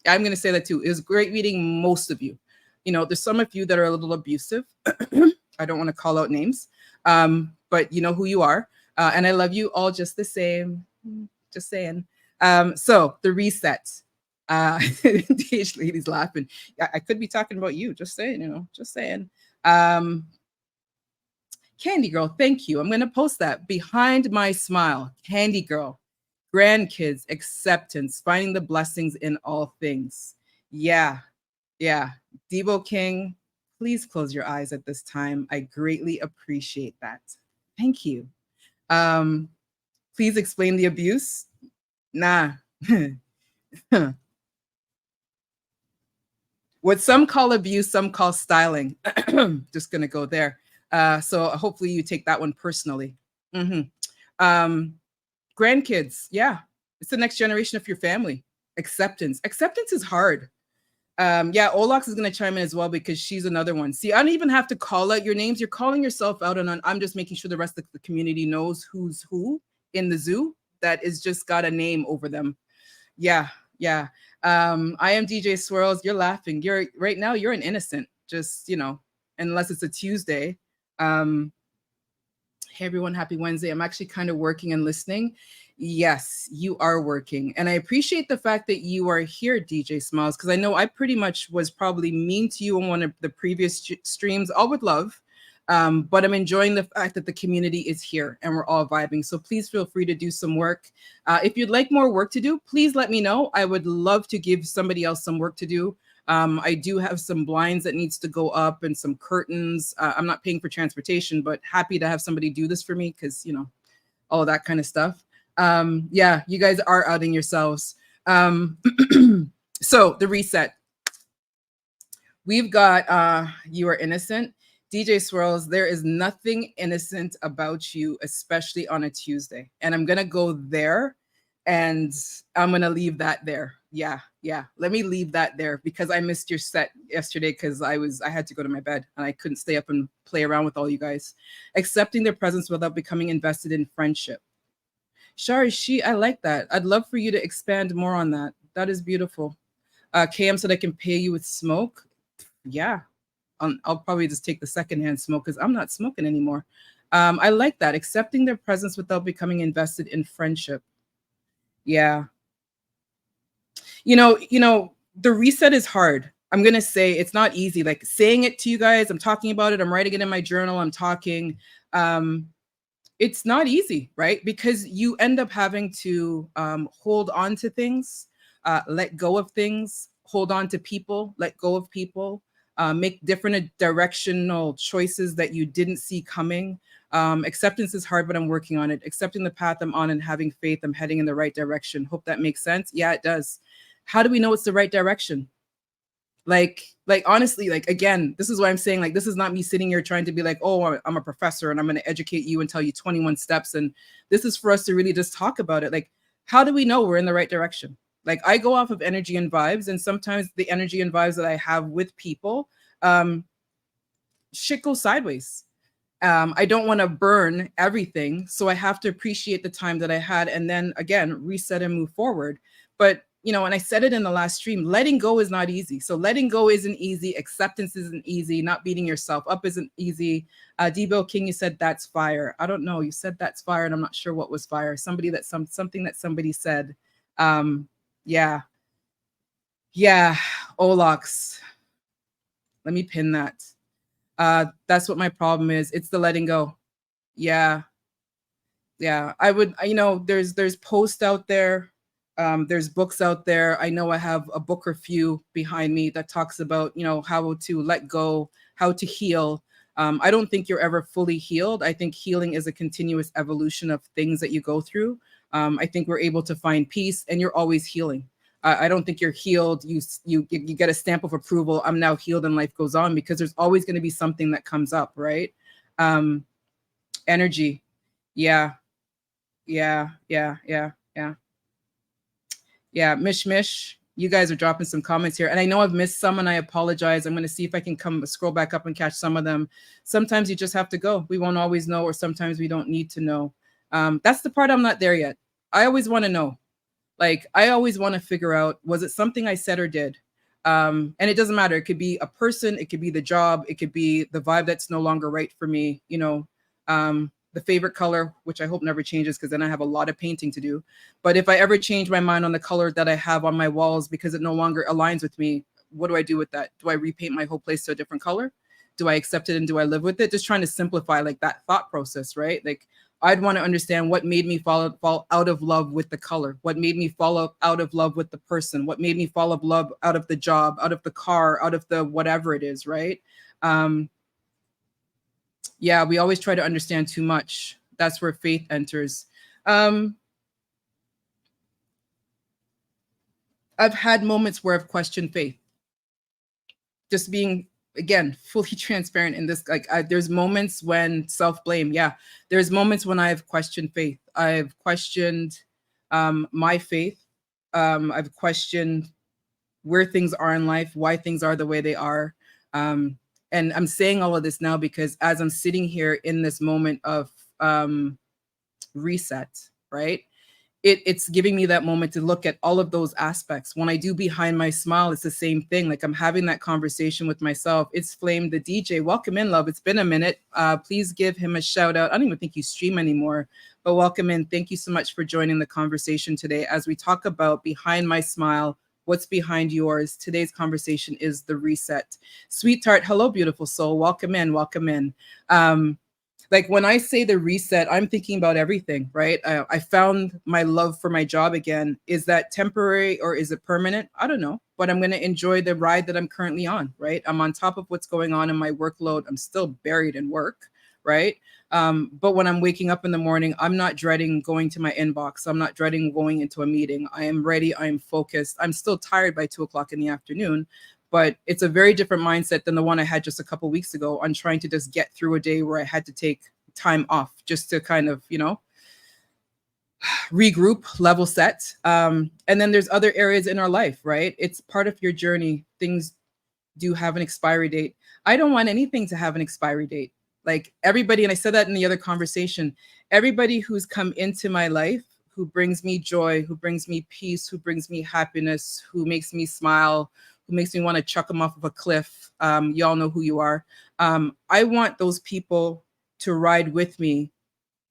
I'm going to say that too. It was great meeting most of you. There's some of you that are a little abusive. I don't want to call out names, but you know who you are. And I love you all just the same. Just saying. So the reset. DH lady's laughing. I could be talking about you. Just saying, just saying. Candy Girl, thank you. I'm going to post that. Behind my smile. Candy Girl. Grandkids, acceptance, finding the blessings in all things. Yeah. Debo King, please close your eyes at this time. I greatly appreciate that. Thank you. Please explain the abuse. Nah. What some call abuse, some call styling. Just going to go there. So hopefully you take that one personally. Grandkids. Yeah. It's the next generation of your family. Acceptance. Acceptance is hard. Olax is going to chime in as well because she's another one. See, I don't even have to call out your names. You're calling yourself out, and I'm just making sure the rest of the community knows who's who in the zoo that is just got a name over them. Yeah. I am DJ Swirls. You're laughing. Right now you're an innocent. Just, unless it's a Tuesday. Hey everyone, happy Wednesday. I'm actually kind of working and listening. Yes, you are working. And I appreciate the fact that you are here, DJ Smiles, because I know I pretty much was probably mean to you on one of the previous streams, all with love. But I'm enjoying the fact that the community is here and we're all vibing. So please feel free to do some work. If you'd like more work to do, please let me know. I would love to give somebody else some work to do. I do have some blinds that needs to go up and some curtains. I'm not paying for transportation, but happy to have somebody do this for me because, you know, all that kind of stuff. Yeah, you guys are outing yourselves. So the reset. We've got You Are Innocent. DJ Swirls, there is nothing innocent about you, especially on a Tuesday. And I'm going to go there and I'm going to leave that there. Yeah. Let me leave that there because I missed your set yesterday because I had to go to my bed and I couldn't stay up and play around with all you guys. Accepting their presence without becoming invested in friendship. Shari, I like that. I'd love for you to expand more on that. That is beautiful. KM said I can pay you with smoke. Yeah. I'll probably just take the secondhand smoke because I'm not smoking anymore. I like that. Accepting their presence without becoming invested in friendship. Yeah. You know, the reset is hard. I'm going to say it's not easy. Like saying it to you guys, I'm talking about it. I'm writing it in my journal. I'm talking. It's not easy, right? Because you end up having to hold on to things, let go of things, hold on to people, let go of people. Make different directional choices that you didn't see coming. Acceptance is hard, but I'm working on it. Accepting the path I'm on and having faith I'm heading in the right direction. Hope that makes sense. Yeah, it does. How do we know it's the right direction? Like honestly, like, again, this is why I'm saying, like, this is not me sitting here trying to be like, oh, I'm a professor and I'm going to educate you and tell you 21 steps. And this is for us to really just talk about it. Like, how do we know we're in the right direction? Like, I go off of energy and vibes, and sometimes the energy and vibes that I have with people, shit goes sideways. I don't want to burn everything, so I have to appreciate the time that I had, and then again reset and move forward. But you know, and I said it in the last stream, letting go is not easy. So letting go isn't easy. Acceptance isn't easy. Not beating yourself up isn't easy. Debo King, you said that's fire. I don't know. You said that's fire, and I'm not sure what was fire. Something that somebody said. Yeah. Olox. Let me pin that. That's what my problem is. It's the letting go. Yeah. I would, you know, there's posts out there. There's books out there. I know I have a book review behind me that talks about, you know, how to let go, how to heal. I don't think you're ever fully healed. I think healing is a continuous evolution of things that you go through. I think we're able to find peace, and you're always healing. I don't think you're healed. You get a stamp of approval. I'm now healed and life goes on, because there's always going to be something that comes up, right? Energy. Yeah. Mish, you guys are dropping some comments here, and I know I've missed some, and I apologize. I'm going to see if I can scroll back up and catch some of them. Sometimes you just have to go. We won't always know, or sometimes we don't need to know. That's the part I'm not there yet. I always want to know. Like, I always want to figure out, was it something I said or did? And it doesn't matter. It could be a person. It could be the job. It could be the vibe that's no longer right for me. You know, the favorite color, which I hope never changes, because then I have a lot of painting to do. But if I ever change my mind on the color that I have on my walls because it no longer aligns with me, what do I do with that? Do I repaint my whole place to a different color? Do I accept it and do I live with it? Just trying to simplify like that thought process, right? Like, I'd want to understand what made me fall out of love with the color, what made me fall out of love with the person, what made me fall out of love out of the job, out of the car, out of the whatever it is, right? Yeah, we always try to understand too much. That's where faith enters. I've had moments where I've questioned faith. Just being, again, fully transparent in this. Like, there's moments when self-blame. Yeah, there's moments when I've questioned faith. I've questioned my faith. I've questioned where things are in life, why things are the way they are. And I'm saying all of this now because as I'm sitting here in this moment of reset, right? It's giving me that moment to look at all of those aspects. When I do Behind My Smile, it's the same thing. Like, I'm having that conversation with myself. It's Flame, the DJ. Welcome in, love. It's been a minute. Please give him a shout out. I don't even think you stream anymore, but welcome in. Thank you so much for joining the conversation today as we talk about Behind My Smile, What's behind yours? Today's conversation is the reset. Sweetheart, hello, beautiful soul. Welcome in, welcome in. Like when I say the reset, I'm thinking about everything, right? I found my love for my job again. Is that temporary or is it permanent? I don't know, but I'm going to enjoy the ride that I'm currently on, right? I'm on top of what's going on in my workload. I'm still buried in work, right? But when I'm waking up in the morning, I'm not dreading going to my inbox. I'm not dreading going into a meeting. I am ready. I am focused. I'm still tired by 2 o'clock in the afternoon, but it's a very different mindset than the one I had just a couple weeks ago on trying to just get through a day where I had to take time off just to kind of, regroup, level set. And then there's other areas in our life, right? It's part of your journey. Things do have an expiry date. I don't want anything to have an expiry date. Like everybody, and I said that in the other conversation, everybody who's come into my life, who brings me joy, who brings me peace, who brings me happiness, who makes me smile, who makes me want to chuck them off of a cliff. Y'all know who you are. I want those people to ride with me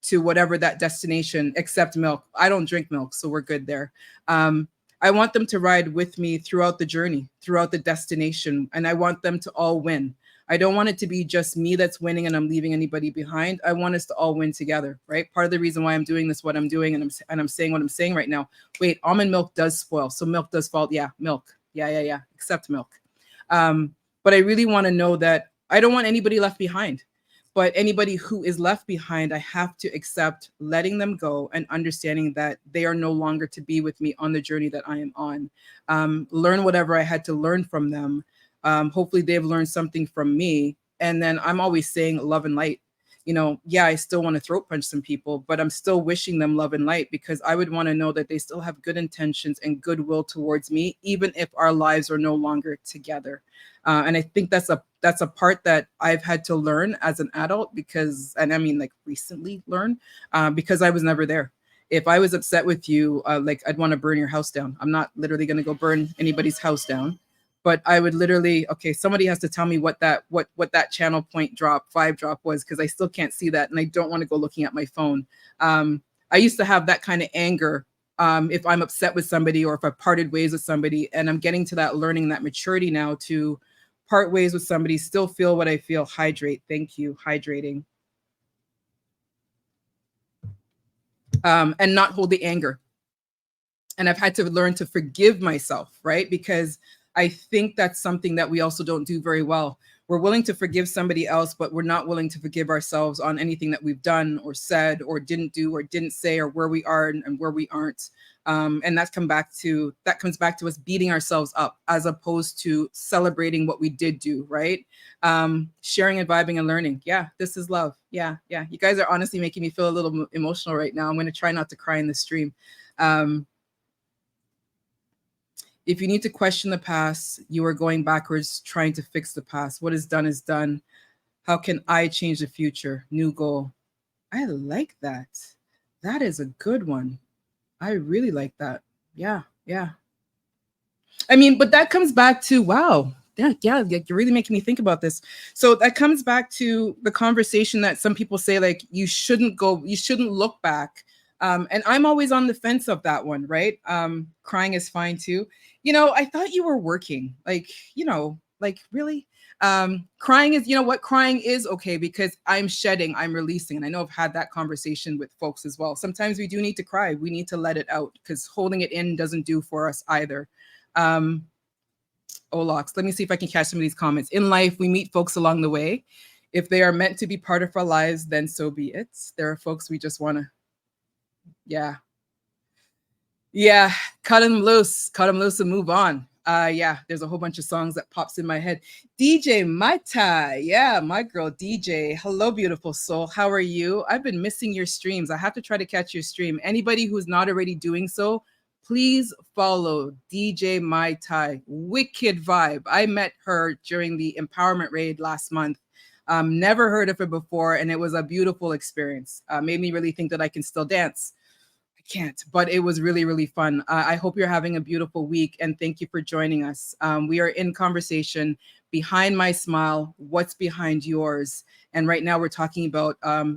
to whatever that destination, except milk. I don't drink milk, so we're good there. I want them to ride with me throughout the journey, throughout the destination, and I want them to all win. I don't want it to be just me that's winning and I'm leaving anybody behind. I want us to all win together, right? Part of the reason why I'm doing this, what I'm doing, and I'm saying what I'm saying right now. Wait, almond milk does spoil, so milk does fall. Yeah, milk. Yeah. Except milk. But I really want to know that I don't want anybody left behind. But anybody who is left behind, I have to accept letting them go and understanding that they are no longer to be with me on the journey that I am on. Learn whatever I had to learn from them. Hopefully they've learned something from me. And then I'm always saying love and light. Yeah, I still want to throat punch some people, but I'm still wishing them love and light because I would want to know that they still have good intentions and goodwill towards me, even if our lives are no longer together. And I think that's a part that I've had to learn as an adult because, and I mean like recently learn, because I was never there. If I was upset with you, like I'd want to burn your house down. I'm not literally going to go burn anybody's house down. But I would literally, okay, somebody has to tell me what that channel point drop, 5 drop was, because I still can't see that. And I don't want to go looking at my phone. I used to have that kind of anger if I'm upset with somebody or if I parted ways with somebody. And I'm getting to that learning, that maturity now to part ways with somebody, still feel what I feel, hydrate. Thank you, hydrating. And not hold the anger. And I've had to learn to forgive myself, right? Because I think that's something that we also don't do very well. We're willing to forgive somebody else, but we're not willing to forgive ourselves on anything that we've done or said or didn't do or didn't say or where we are and where we aren't. And that comes back to us beating ourselves up as opposed to celebrating what we did do, right? Sharing and vibing and learning. Yeah, this is love. Yeah. You guys are honestly making me feel a little emotional right now. I'm going to try not to cry in the stream. If you need to question the past, you are going backwards trying to fix the past. What is done is done. How can I change the future? New goal. I like that. That is a good one. I really like that. Yeah. I mean, but that comes back to, wow. Yeah, you're really making me think about this. So that comes back to the conversation that some people say, like, you shouldn't look back. And I'm always on the fence of that one, right? Crying is fine too. I thought you were working, like really? Crying is, crying is okay because I'm shedding, I'm releasing. And I know I've had that conversation with folks as well. Sometimes we do need to cry. We need to let it out because holding it in doesn't do for us either. Olox, let me see if I can catch some of these comments. In life, we meet folks along the way. If they are meant to be part of our lives, then so be it. There are folks we just want to, yeah, cut them loose and move on. There's a whole bunch of songs that pops in my head. DJ Maita, yeah, my girl DJ. Hello, beautiful soul. How are you? I've been missing your streams. I have to try to catch your stream. Anybody who's not already doing so, please follow DJ Maita. Wicked vibe. I met her during the empowerment raid last month. Never heard of her before, and it was a beautiful experience. Made me really think that I can still dance. Can't, but it was really, really fun. I hope you're having a beautiful week and thank you for joining us. We are in conversation behind my smile, what's behind yours? And right now we're talking about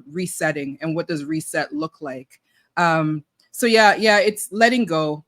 resetting and what does reset look like? So it's letting go.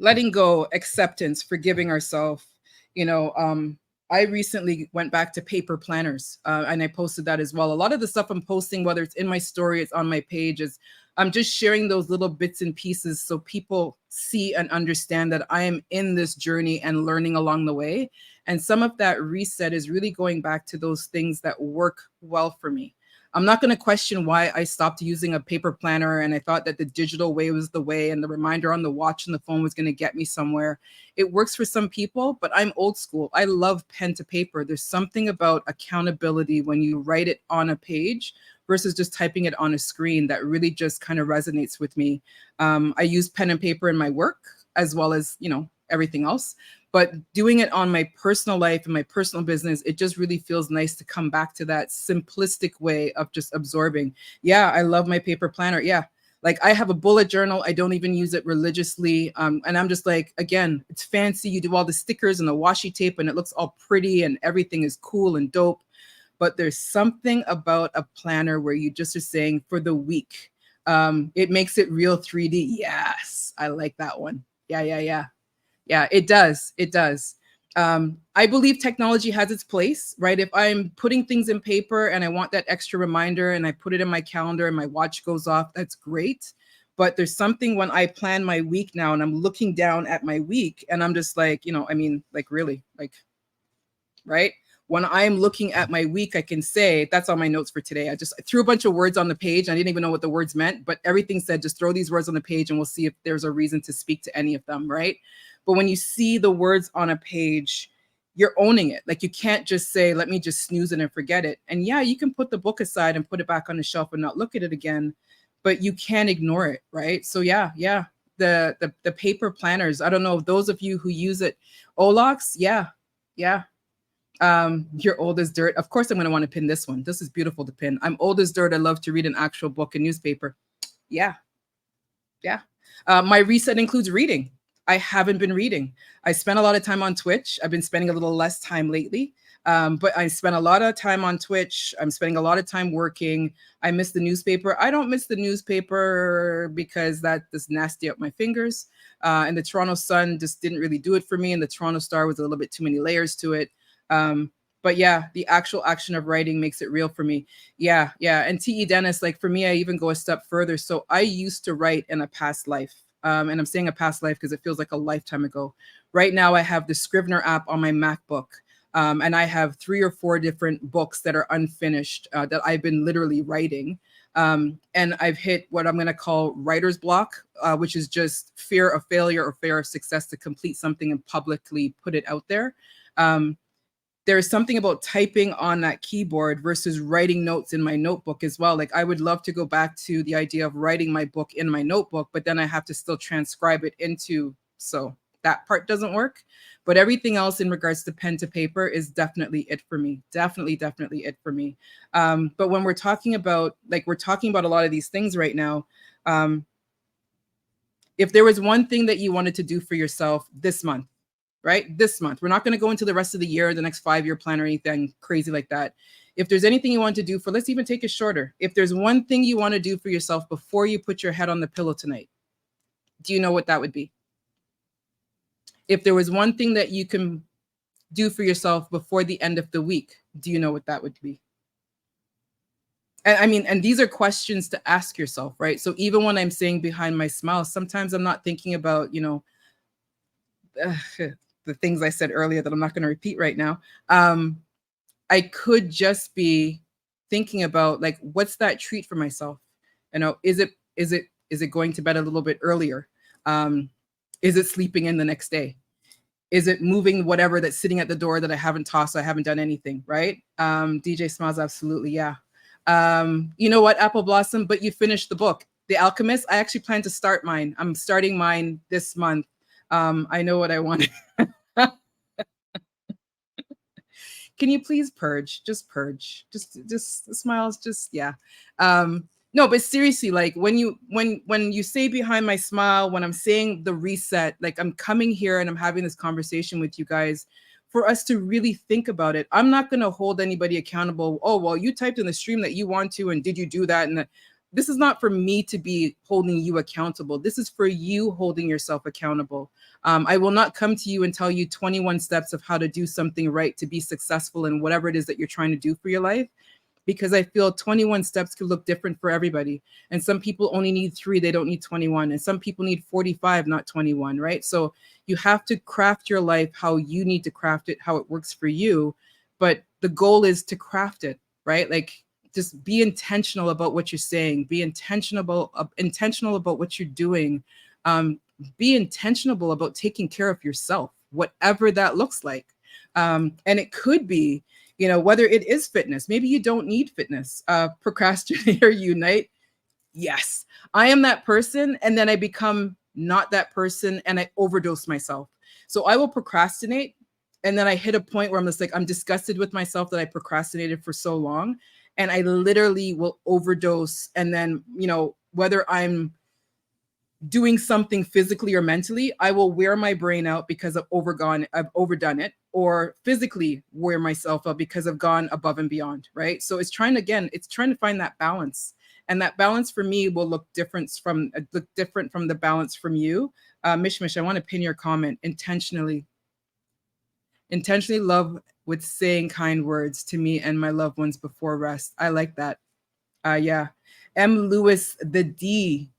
letting go, acceptance, forgiving ourselves. You know, I recently went back to paper planners, and I posted that as well. A lot of the stuff I'm posting, whether it's in my story, it's on my page, is I'm just sharing those little bits and pieces so people see and understand that I am in this journey and learning along the way. And some of that reset is really going back to those things that work well for me. I'm not going to question why I stopped using a paper planner and I thought that the digital way was the way and the reminder on the watch and the phone was going to get me somewhere. It works for some people, but I'm old school. I love pen to paper. There's something about accountability when you write it on a page versus just typing it on a screen that really just kind of resonates with me. I use pen and paper in my work as well as, you know, everything else. But doing it on my personal life and my personal business, it just really feels nice to come back to that simplistic way of just absorbing. Yeah, I love my paper planner. Yeah, like I have a bullet journal. I don't even use it religiously. And I'm just like, again, it's fancy. You do all the stickers and the washi tape and it looks all pretty and everything is cool and dope. But there's something about a planner where you just are saying for the week. It makes it real 3D. Yes, I like that one. Yeah. Yeah, it does. It does. I believe technology has its place, right? If I'm putting things in paper and I want that extra reminder and I put it in my calendar and my watch goes off, that's great. But there's something when I plan my week now and I'm looking down at my week and I'm just like, you know, I mean, like really, like, right? When I'm looking at my week, I can say, that's on my notes for today. I just threw a bunch of words on the page. I didn't even know what the words meant, but everything said, just throw these words on the page and we'll see if there's a reason to speak to any of them, right? But when you see the words on a page, you're owning it. Like you can't just say, let me just snooze it and forget it. And yeah, you can put the book aside and put it back on the shelf and not look at it again, but you can't ignore it, right? So yeah. The paper planners, I don't know, those of you who use it, Olax, yeah. You're old as dirt. Of course I'm going to want to pin this one. This is beautiful to pin. I'm old as dirt. I love to read an actual book and newspaper. Yeah. My reset includes reading. I haven't been reading. I spent a lot of time on Twitch. I've been spending a little less time lately. But I spent a lot of time on Twitch. I'm spending a lot of time working. I miss the newspaper. I don't miss the newspaper because that is nasty up my fingers. And the Toronto Sun just didn't really do it for me. And the Toronto Star was a little bit too many layers to it. But yeah, the actual action of writing makes it real for me. Yeah. And T.E. Dennis, like for me, I even go a step further. So I used to write in a past life. And I'm saying a past life because it feels like a lifetime ago. Right now, I have the Scrivener app on my MacBook. And I have 3 or 4 different books that are unfinished that I've been literally writing. And I've hit what I'm going to call writer's block, which is just fear of failure or fear of success to complete something and publicly put it out there. There's something about typing on that keyboard versus writing notes in my notebook as well. Like I would love to go back to the idea of writing my book in my notebook, but then I have to still transcribe it into, so that part doesn't work. But everything else in regards to pen to paper is definitely it for me. Definitely it for me. But when we're talking about a lot of these things right now, if there was one thing that you wanted to do for yourself this month, right? This month, we're not going to go into the rest of the year, the next 5-year plan or anything crazy like that. If there's anything you want to do let's even take it shorter. If there's one thing you want to do for yourself before you put your head on the pillow tonight, do you know what that would be? If there was one thing that you can do for yourself before the end of the week, do you know what that would be? And these are questions to ask yourself, right? So even when I'm saying behind my smile, sometimes I'm not thinking about, the things I said earlier that I'm not going to repeat right now. I could just be thinking about like, what's that treat for myself? Is it going to bed a little bit earlier? Is it sleeping in the next day? Is it moving whatever that's sitting at the door that I haven't tossed? I haven't done anything, right? DJ Smiles, absolutely, yeah. You know what, Apple Blossom, but you finished the book. The Alchemist, I actually plan to start mine. I'm starting mine this month. I know what I want. Can you please purge? Just purge. Just smiles. Just yeah. No, but seriously, like when you say behind my smile, when I'm saying the reset, like I'm coming here and I'm having this conversation with you guys for us to really think about it. I'm not going to hold anybody accountable. Oh, well, you typed in the stream that you want to, and did you do that? And this is not for me to be holding you accountable. This is for you holding yourself accountable. I will not come to you and tell you 21 steps of how to do something right to be successful in whatever it is that you're trying to do for your life, because I feel 21 steps could look different for everybody. And some people only need 3, they don't need 21. And some people need 45, not 21, right? So you have to craft your life how you need to craft it, how it works for you. But the goal is to craft it, right? Like, just be intentional about what you're saying. Be intentional about what you're doing. Be intentional about taking care of yourself, whatever that looks like. And it could be, you know, whether it is fitness, maybe you don't need fitness. Procrastinator unite. Yes, I am that person. And then I become not that person and I overdose myself. So I will procrastinate. And then I hit a point where I'm just like, I'm disgusted with myself that I procrastinated for so long. And I literally will overdose. And then, you know, whether I'm doing something physically or mentally, I will wear my brain out because I've overdone it, or physically wear myself out because I've gone above and beyond, right? So it's trying to find that balance. And that balance for me will look different from the balance from you. Mishmish, I want to pin your comment. Intentionally love with saying kind words to me and my loved ones before rest. I like that. Yeah. M. Lewis, the DJ,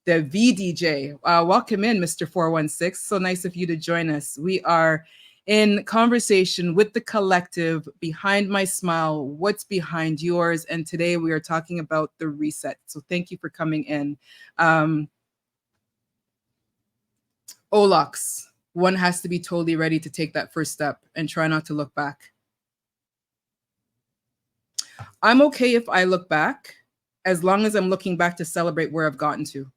the VDJ. Welcome in, Mr. 416. So nice of you to join us. We are in conversation with the collective behind my smile, what's behind yours. And today we are talking about the reset. So thank you for coming in. Olox, one has to be totally ready to take that first step and try not to look back. I'm okay if I look back, as long as I'm looking back to celebrate where I've gotten to.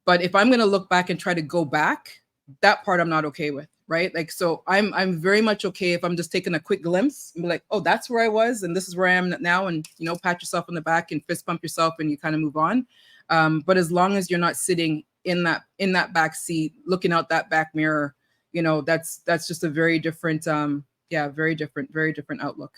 But if I'm going to look back and try to go back, that part I'm not okay with, right? Like, so I'm very much okay if I'm just taking a quick glimpse and be like, oh, that's where I was and this is where I am now, and, you know, pat yourself on the back and fist bump yourself and you kind of move on. But as long as you're not sitting in that back seat, looking out that back mirror, you know, that's just a very different, very different outlook.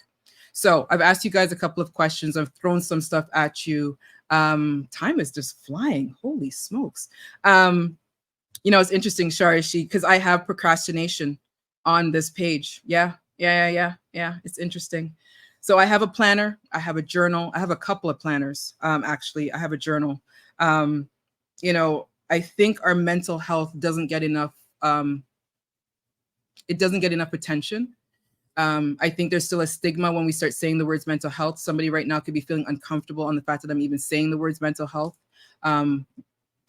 So I've asked you guys a couple of questions. I've thrown some stuff at you. Time is just flying. Holy smokes. You know, it's interesting, Sharishi, because I have procrastination on this page. Yeah. It's interesting. So I have a planner. I have a journal. I have a couple of planners. Actually, I have a journal. You know, I think our mental health doesn't get enough. It doesn't get enough attention. I think there's still a stigma when we start saying the words mental health. Somebody right now could be feeling uncomfortable on the fact that I'm even saying the words mental health.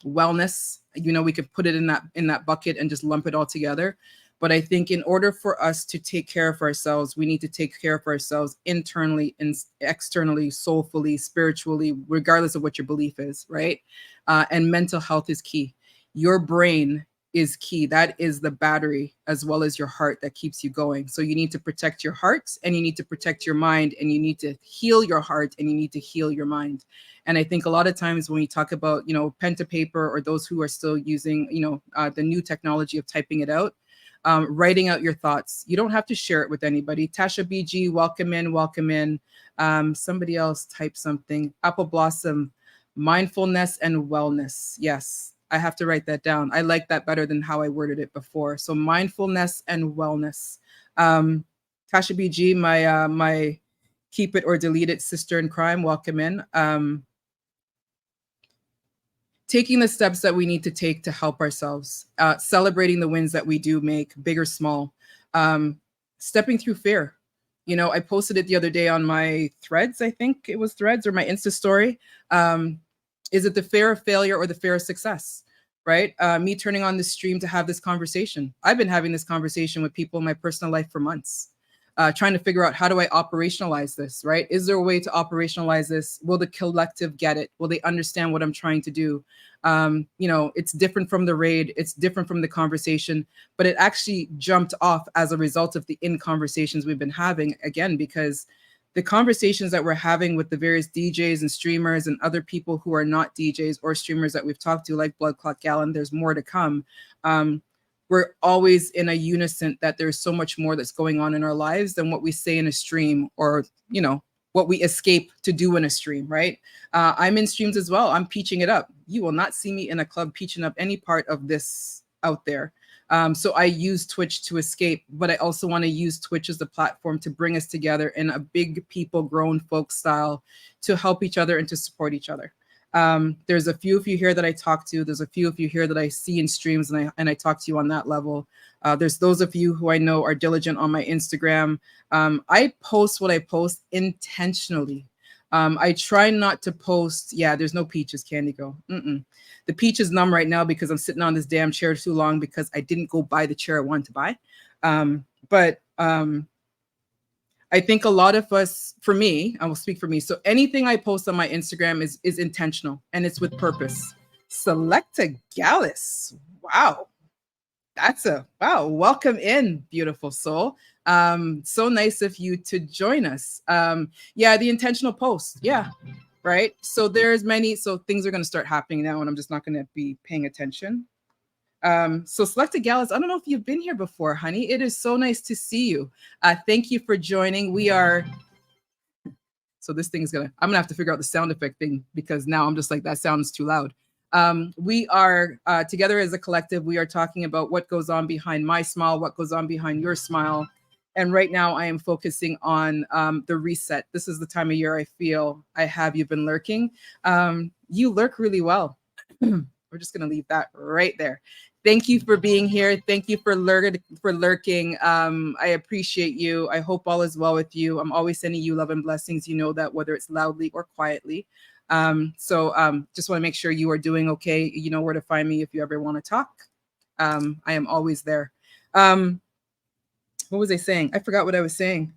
Wellness, you know, we could put it in that bucket and just lump it all together. But I think in order for us to take care of ourselves, we need to take care of ourselves internally and externally, soulfully, spiritually, regardless of what your belief is, right? And mental health is key. Your brain is key. That is the battery, as well as your heart, that keeps you going. So you need to protect your heart and you need to protect your mind, and you need to heal your heart and you need to heal your mind. And I think a lot of times when we talk about, you know, pen to paper, or those who are still using, you know, the new technology of typing it out, writing out your thoughts. You don't have to share it with anybody. Tasha BG, welcome in. Somebody else type something. Apple Blossom, mindfulness and wellness. Yes, I have to write that down. I like that better than how I worded it before. So mindfulness and wellness. Tasha BG, my keep it or delete it sister in crime, welcome in. Taking the steps that we need to take to help ourselves, celebrating the wins that we do make, big or small, stepping through fear. You know, I posted it the other day on my threads, I think it was threads, or my Insta story. Is it the fear of failure or the fear of success, right? Me turning on this stream to have this conversation. I've been having this conversation with people in my personal life for months. Trying to figure out, how do I operationalize this, right? Is there a way to operationalize this? Will the collective get it? Will they understand what I'm trying to do? You know, it's different from the raid. It's different from the conversation, but it actually jumped off as a result of the conversations we've been having, again, because the conversations that we're having with the various DJs and streamers and other people who are not DJs or streamers that we've talked to, like Blood Clot Gallon, there's more to come. We're always in a unison that there's so much more that's going on in our lives than what we say in a stream, or, you know, what we escape to do in a stream, right? I'm in streams as well. I'm peaching it up. You will not see me in a club peaching up any part of this out there. So I use Twitch to escape, but I also want to use Twitch as a platform to bring us together in a big people, grown folk style to help each other and to support each other. There's a few of you here that I talk to. There's a few of you here that I see in streams, and I talk to you on that level. There's those of you who I know are diligent on my Instagram. I post what I post intentionally. I try not to post. Yeah, there's no peaches, Candy Girl. The peach is numb right now because I'm sitting on this damn chair too long because I didn't go buy the chair I wanted to buy. I think a lot of us, for me, I will speak for me. So anything I post on my Instagram is intentional and it's with purpose. Selecta Gallus. Wow. Wow. Welcome in, beautiful soul. So nice of you to join us. Yeah, the intentional post. Yeah. Right. So there's many. So things are going to start happening now and I'm just not going to be paying attention. So Selecta Gallus, I don't know if you've been here before, honey. It is so nice to see you. Thank you for joining. We are. So this thing is I'm going to have to figure out the sound effect thing because now I'm just like, that sounds too loud. We are together as a collective. We are talking about what goes on behind my smile, what goes on behind your smile. And right now I am focusing on the reset. This is the time of year I feel I have you been lurking. You lurk really well. We're just going to leave that right there. Thank you for being here. Thank you for lurking. I appreciate you. I hope all is well with you. I'm always sending you love and blessings. You know that whether it's loudly or quietly. Just want to make sure you are doing okay. You know where to find me if you ever want to talk. I am always there. What was I saying? I forgot what I was saying.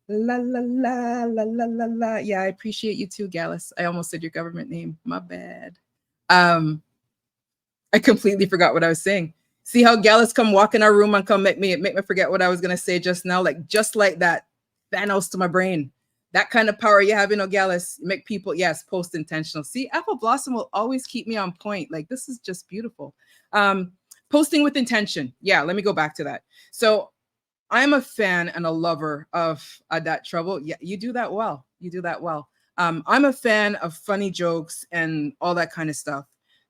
La la la la la la la. Yeah, I appreciate you too, Gallus. I almost said your government name. My bad. I completely forgot what I was saying. See how Gallus come walk in our room and come make me forget what I was gonna say just now, just like that. Thanos to my brain. That kind of power you have, Gallus. Make people, yes, post intentional. See, Apple Blossom will always keep me on point. Like this is just beautiful. Posting with intention. Yeah, let me go back to that. So I'm a fan and a lover of that trouble. Yeah, you do that well. You do that well. I'm a fan of funny jokes and all that kind of stuff.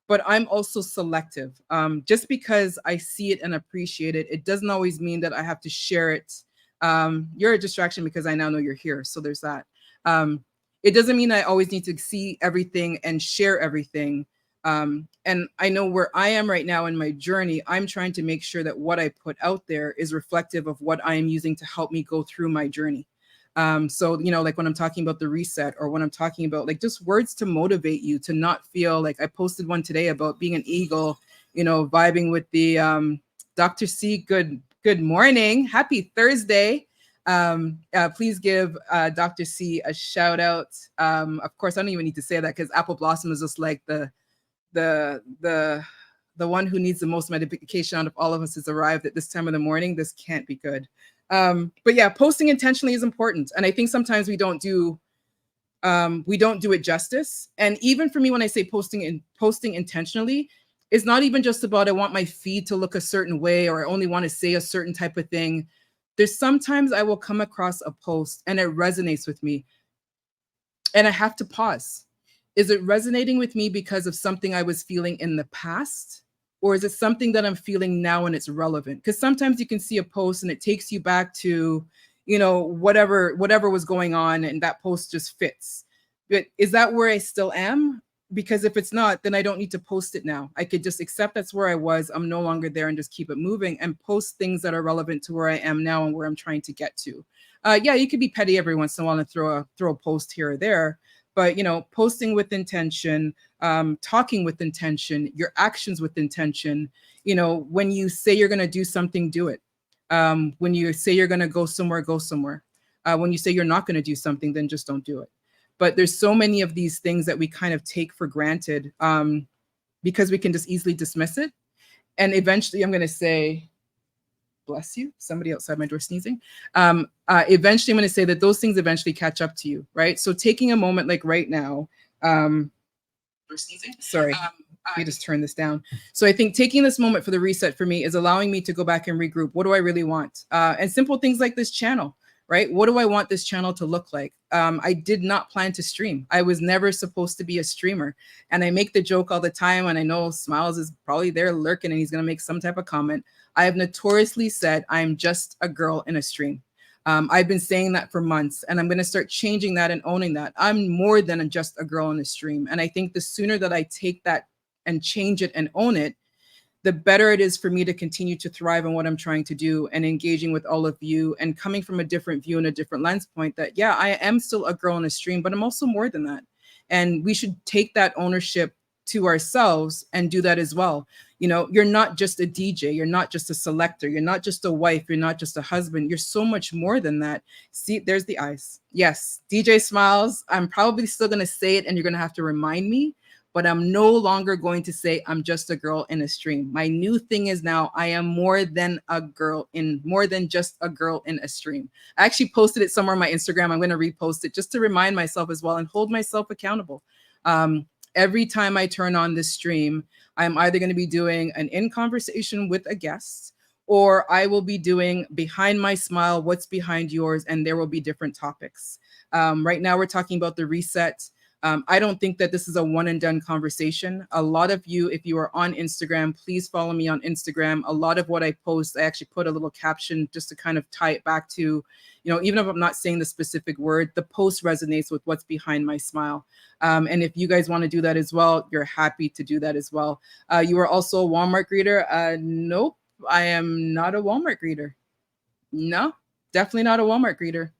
But I'm also selective. Just because I see it and appreciate it, it doesn't always mean that I have to share it. You're a distraction because I now know you're here. So there's that. It doesn't mean I always need to see everything and share everything. And I know where I am right now in my journey. I'm trying to make sure that what I put out there is reflective of what I am using to help me go through my journey. So, like when I'm talking about the reset or when I'm talking about like just words to motivate you to not feel like I posted one today about being an eagle, vibing with the Dr. C. Good morning. Happy Thursday. Please give Dr. C a shout out. Of course, I don't even need to say that because Apple Blossom is just like the one who needs the most medication out of all of us has arrived at this time of the morning. This can't be good. But yeah, posting intentionally is important. And I think sometimes we don't do it justice. And even for me, when I say posting intentionally, it's not even just about, I want my feed to look a certain way, or I only want to say a certain type of thing. There's sometimes I will come across a post and it resonates with me. And I have to pause. Is it resonating with me because of something I was feeling in the past? Or is it something that I'm feeling now and it's relevant? Because sometimes you can see a post and it takes you back to, whatever was going on and that post just fits. But is that where I still am? Because if it's not, then I don't need to post it now. I could just accept that's where I was. I'm no longer there and just keep it moving and post things that are relevant to where I am now and where I'm trying to get to. Yeah, you could be petty every once in a while and throw a post here or there. But, posting with intention, talking with intention, your actions with intention, when you say you're going to do something, do it. When you say you're going to go somewhere, go somewhere. When you say you're not going to do something, then just don't do it. But there's so many of these things that we kind of take for granted because we can just easily dismiss it. And eventually I'm going to say, bless you, somebody outside my door sneezing. Eventually I'm going to say that those things eventually catch up to you, right? So taking a moment like right now, sorry, let me just turn this down. So I think taking this moment for the reset for me is allowing me to go back and regroup. What do I really want? And simple things like this channel, right? What do I want this channel to look like? I did not plan to stream. I was never supposed to be a streamer. And I make the joke all the time, and I know Smiles is probably there lurking and he's going to make some type of comment. I have notoriously said I'm just a girl in a stream. I've been saying that for months, and I'm going to start changing that and owning that. I'm more than just a girl in a stream. And I think the sooner that I take that and change it and own it, the better it is for me to continue to thrive in what I'm trying to do and engaging with all of you and coming from a different view and a different lens point that, yeah, I am still a girl in a stream, but I'm also more than that. And we should take that ownership to ourselves and do that as well. You know, you're not just a DJ, you're not just a selector, you're not just a wife, you're not just a husband, you're so much more than that. See, there's the eyes. Yes, DJ Smiles, I'm probably still going to say it and you're going to have to remind me, but I'm no longer going to say I'm just a girl in a stream. My new thing is now I am more than a girl in, more than just a girl in a stream. I actually posted it somewhere on my Instagram. I'm going to repost it just to remind myself as well and hold myself accountable. Every time I turn on this stream, I'm either going to be doing an in conversation with a guest, or I will be doing behind my smile, what's behind yours, and there will be different topics. Right now we're talking about the reset. I don't think that this is a one and done conversation. A lot of you, if you are on Instagram, please follow me on Instagram. A lot of what I post, I actually put a little caption just to kind of tie it back to, you know, even if I'm not saying the specific word, the post resonates with what's behind my smile. And if you guys want to do that as well, you're happy to do that as well. You are also a Walmart greeter. Nope, I am not a Walmart greeter. No, definitely not a Walmart greeter.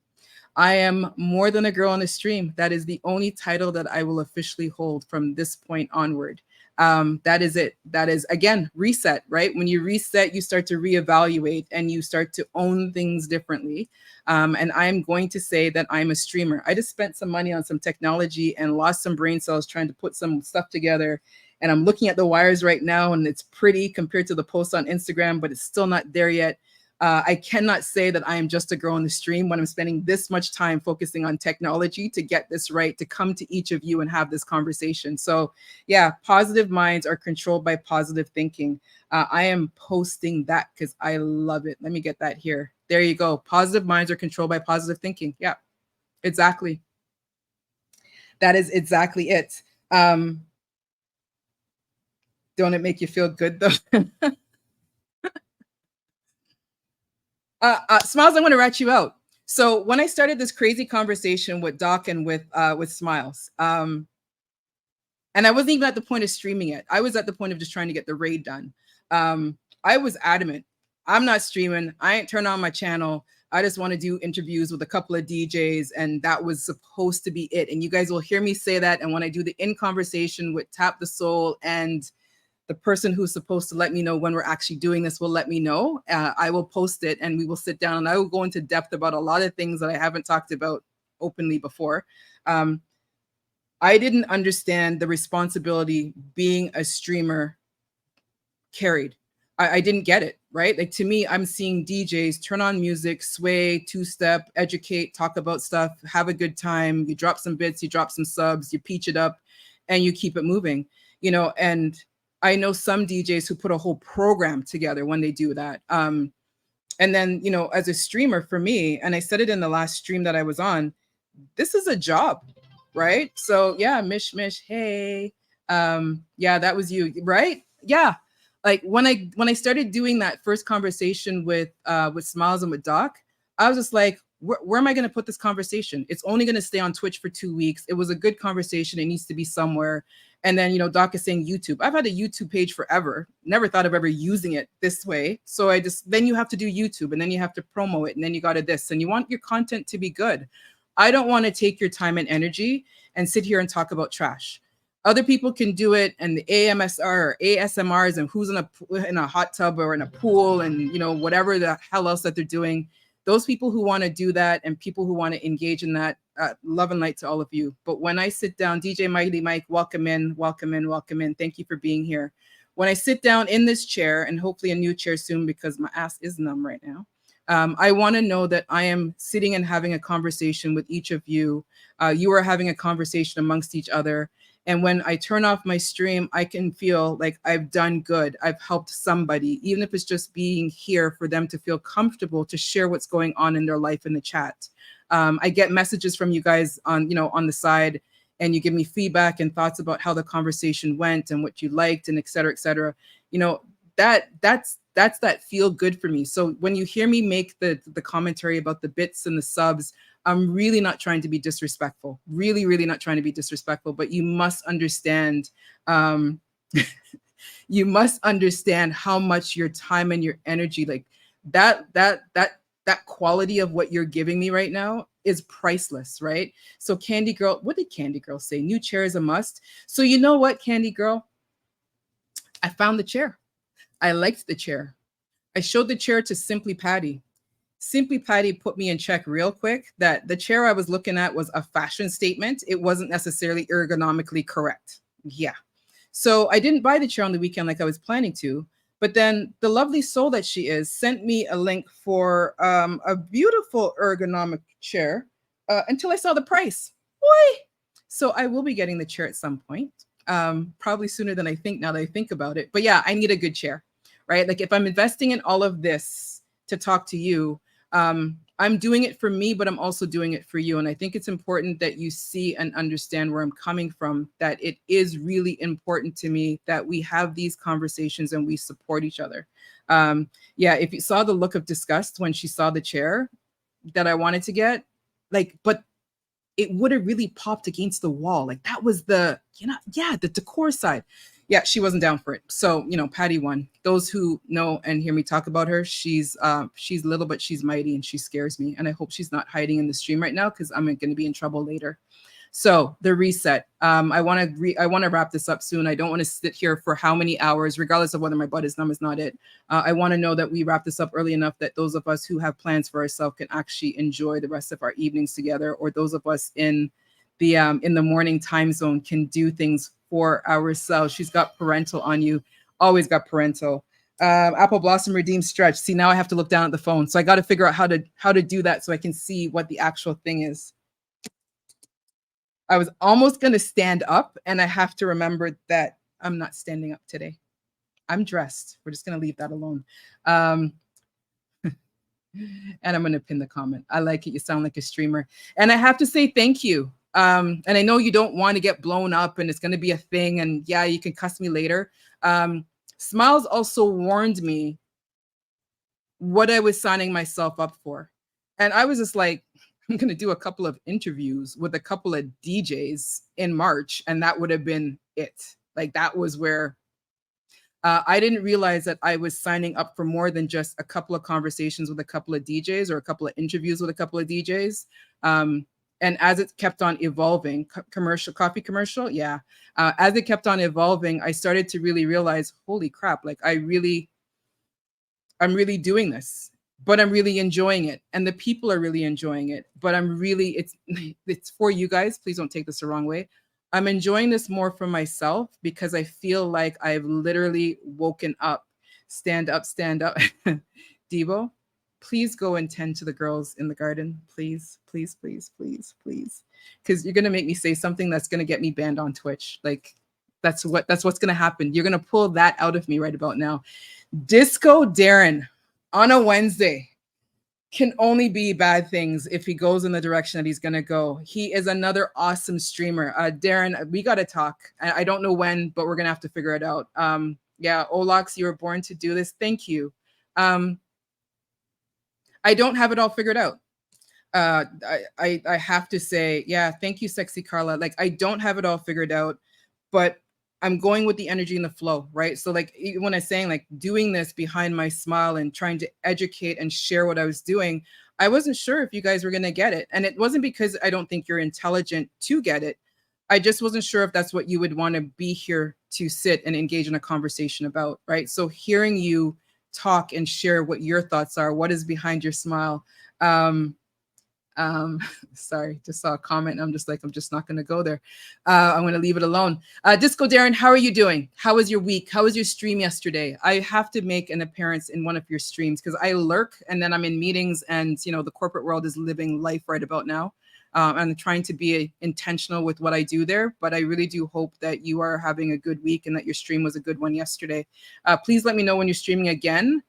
I am more than a girl on the stream. That is the only title that I will officially hold from this point onward. That is it. That is, again, reset, right? When you reset, you start to reevaluate and you start to own things differently. And I'm going to say that I'm a streamer. I just spent some money on some technology and lost some brain cells trying to put some stuff together. And I'm looking at the wires right now, and it's pretty compared to the post on Instagram, but it's still not there yet. I cannot say that I am just a girl in the stream when I'm spending this much time focusing on technology to get this right, to come to each of you and have this conversation. So yeah, positive minds are controlled by positive thinking. I am posting that because I love it. Let me get that here. There you go. Positive minds are controlled by positive thinking. Yeah, exactly. That is exactly it. Don't it make you feel good though? Smiles, I'm going to rat you out. So when I started this crazy conversation with Doc and with Smiles, and I wasn't even at the point of streaming it. I was at the point of just trying to get the raid done. I was adamant. I'm not streaming. I ain't turn on my channel. I just want to do interviews with a couple of DJs, and that was supposed to be it. And you guys will hear me say that. And when I do the in conversation with TaptheSoul and the person who's supposed to let me know when we're actually doing this will let me know. I will post it and we will sit down and I will go into depth about a lot of things that I haven't talked about openly before. I didn't understand the responsibility being a streamer carried. I didn't get it, right? Like to me, I'm seeing DJs turn on music, sway, two-step, educate, talk about stuff, have a good time. You drop some bits, you drop some subs, you peach it up and you keep it moving, you know, and I know some DJs who put a whole program together when they do that. And then, you know, as a streamer for me, and I said it in the last stream that I was on, this is a job, right? So yeah, Mish, hey. Yeah, that was you, right? Yeah. Like when I started doing that first conversation with Smiles and with Doc, I was just like, where am I going to put this conversation? It's only going to stay on Twitch for 2 weeks. It was a good conversation. It needs to be somewhere. And then, you know, Doc is saying YouTube. I've had a YouTube page forever. Never thought of ever using it this way. So then you have to do YouTube and then you have to promo it and then you got to this and you want your content to be good. I don't want to take your time and energy and sit here and talk about trash. Other people can do it, and the AMSR or ASMRs and who's in a hot tub or in a pool and, you know, whatever the hell else that they're doing. Those people who want to do that and people who want to engage in that, love and light to all of you. But when I sit down, DJ Mighty Mike, welcome in, welcome in, welcome in. Thank you for being here. When I sit down in this chair, and hopefully a new chair soon because my ass is numb right now. I want to know that I am sitting and having a conversation with each of you. You are having a conversation amongst each other. And when I turn off my stream, I can feel like I've done good. I've helped somebody, even if it's just being here for them to feel comfortable to share what's going on in their life in the chat. I get messages from you guys on, on the side, and you give me feedback and thoughts about how the conversation went and what you liked and et cetera, et cetera. That's that feel good for me. So when you hear me make the commentary about the bits and the subs, I'm really not trying to be disrespectful, really, really not trying to be disrespectful, but you must understand, you must understand how much your time and your energy, like that quality of what you're giving me right now is priceless, right? So Candy Girl, what did Candy Girl say? New chair is a must. So you know what, Candy Girl? I found the chair. I liked the chair. I showed the chair to Simply Patty. Simply Patty put me in check real quick that the chair I was looking at was a fashion statement. It wasn't necessarily ergonomically correct. Yeah. So I didn't buy the chair on the weekend like I was planning to. But then the lovely soul that she is sent me a link for a beautiful ergonomic chair until I saw the price. Boy. So I will be getting the chair at some point, probably sooner than I think now that I think about it. But yeah, I need a good chair, right? Like if I'm investing in all of this to talk to you, I'm doing it for me, but I'm also doing it for you. And I think it's important that you see and understand where I'm coming from, that it is really important to me that we have these conversations and we support each other. Yeah, if you saw the look of disgust when she saw the chair that I wanted to get, but it would have really popped against the wall. Like that was the decor side. Yeah, she wasn't down for it. So, Patty won. Those who know and hear me talk about her, she's little, but she's mighty and she scares me. And I hope she's not hiding in the stream right now because I'm going to be in trouble later. So the reset. I want to wrap this up soon. I don't want to sit here for how many hours, regardless of whether my butt is numb is not it. I want to know that we wrap this up early enough that those of us who have plans for ourselves can actually enjoy the rest of our evenings together, or those of us in the morning time zone can do things for ourselves. She's got parental on you. Always got parental. Apple Blossom Redeem Stretch. See, now I have to look down at the phone. So I got to figure out how to do that so I can see what the actual thing is. I was almost going to stand up, and I have to remember that I'm not standing up today. I'm dressed. We're just going to leave that alone. And I'm going to pin the comment. I like it. You sound like a streamer. And I have to say thank you. And I know you don't want to get blown up and it's going to be a thing. And yeah, you can cuss me later. Smiles also warned me what I was signing myself up for. And I was just like, I'm going to do a couple of interviews with a couple of DJs in March. And that would have been it. Like that was where I didn't realize that I was signing up for more than just a couple of conversations with a couple of DJs or a couple of interviews with a couple of DJs. And as it kept on evolving, coffee commercial, yeah. As it kept on evolving, I started to really realize, holy crap, like I'm really doing this, but I'm really enjoying it. And the people are really enjoying it, but it's for you guys. Please don't take this the wrong way. I'm enjoying this more for myself because I feel like I've literally woken up. Stand up, stand up. Devo, please go and tend to the girls in the garden. Please, please, please, please, please. Because you're going to make me say something that's going to get me banned on Twitch. Like that's what's going to happen. You're going to pull that out of me right about now. Disco Darren on a Wednesday can only be bad things if he goes in the direction that he's going to go. He is another awesome streamer. Darren, we got to talk. I don't know when, but we're going to have to figure it out. Yeah, Olax, you were born to do this. Thank you. I don't have it all figured out. I have to say, yeah, thank you, Sexy Carla. Like, I don't have it all figured out, but I'm going with the energy and the flow, right? So like when I'm saying like doing this behind my smile and trying to educate and share what I was doing, I wasn't sure if you guys were going to get it. And it wasn't because I don't think you're intelligent to get it. I just wasn't sure if that's what you would want to be here to sit and engage in a conversation about, right? So hearing you talk and share what your thoughts are, what is behind your smile, Sorry, just saw a comment. And I'm just not going to go there. I'm going to leave it alone. Disco Darren, how are you doing? How was your week? How was your stream yesterday? I have to make an appearance in one of your streams because I lurk and then I'm in meetings and, the corporate world is living life right about now. I'm trying to be intentional with what I do there, but I really do hope that you are having a good week and that your stream was a good one yesterday. Please let me know when you're streaming again.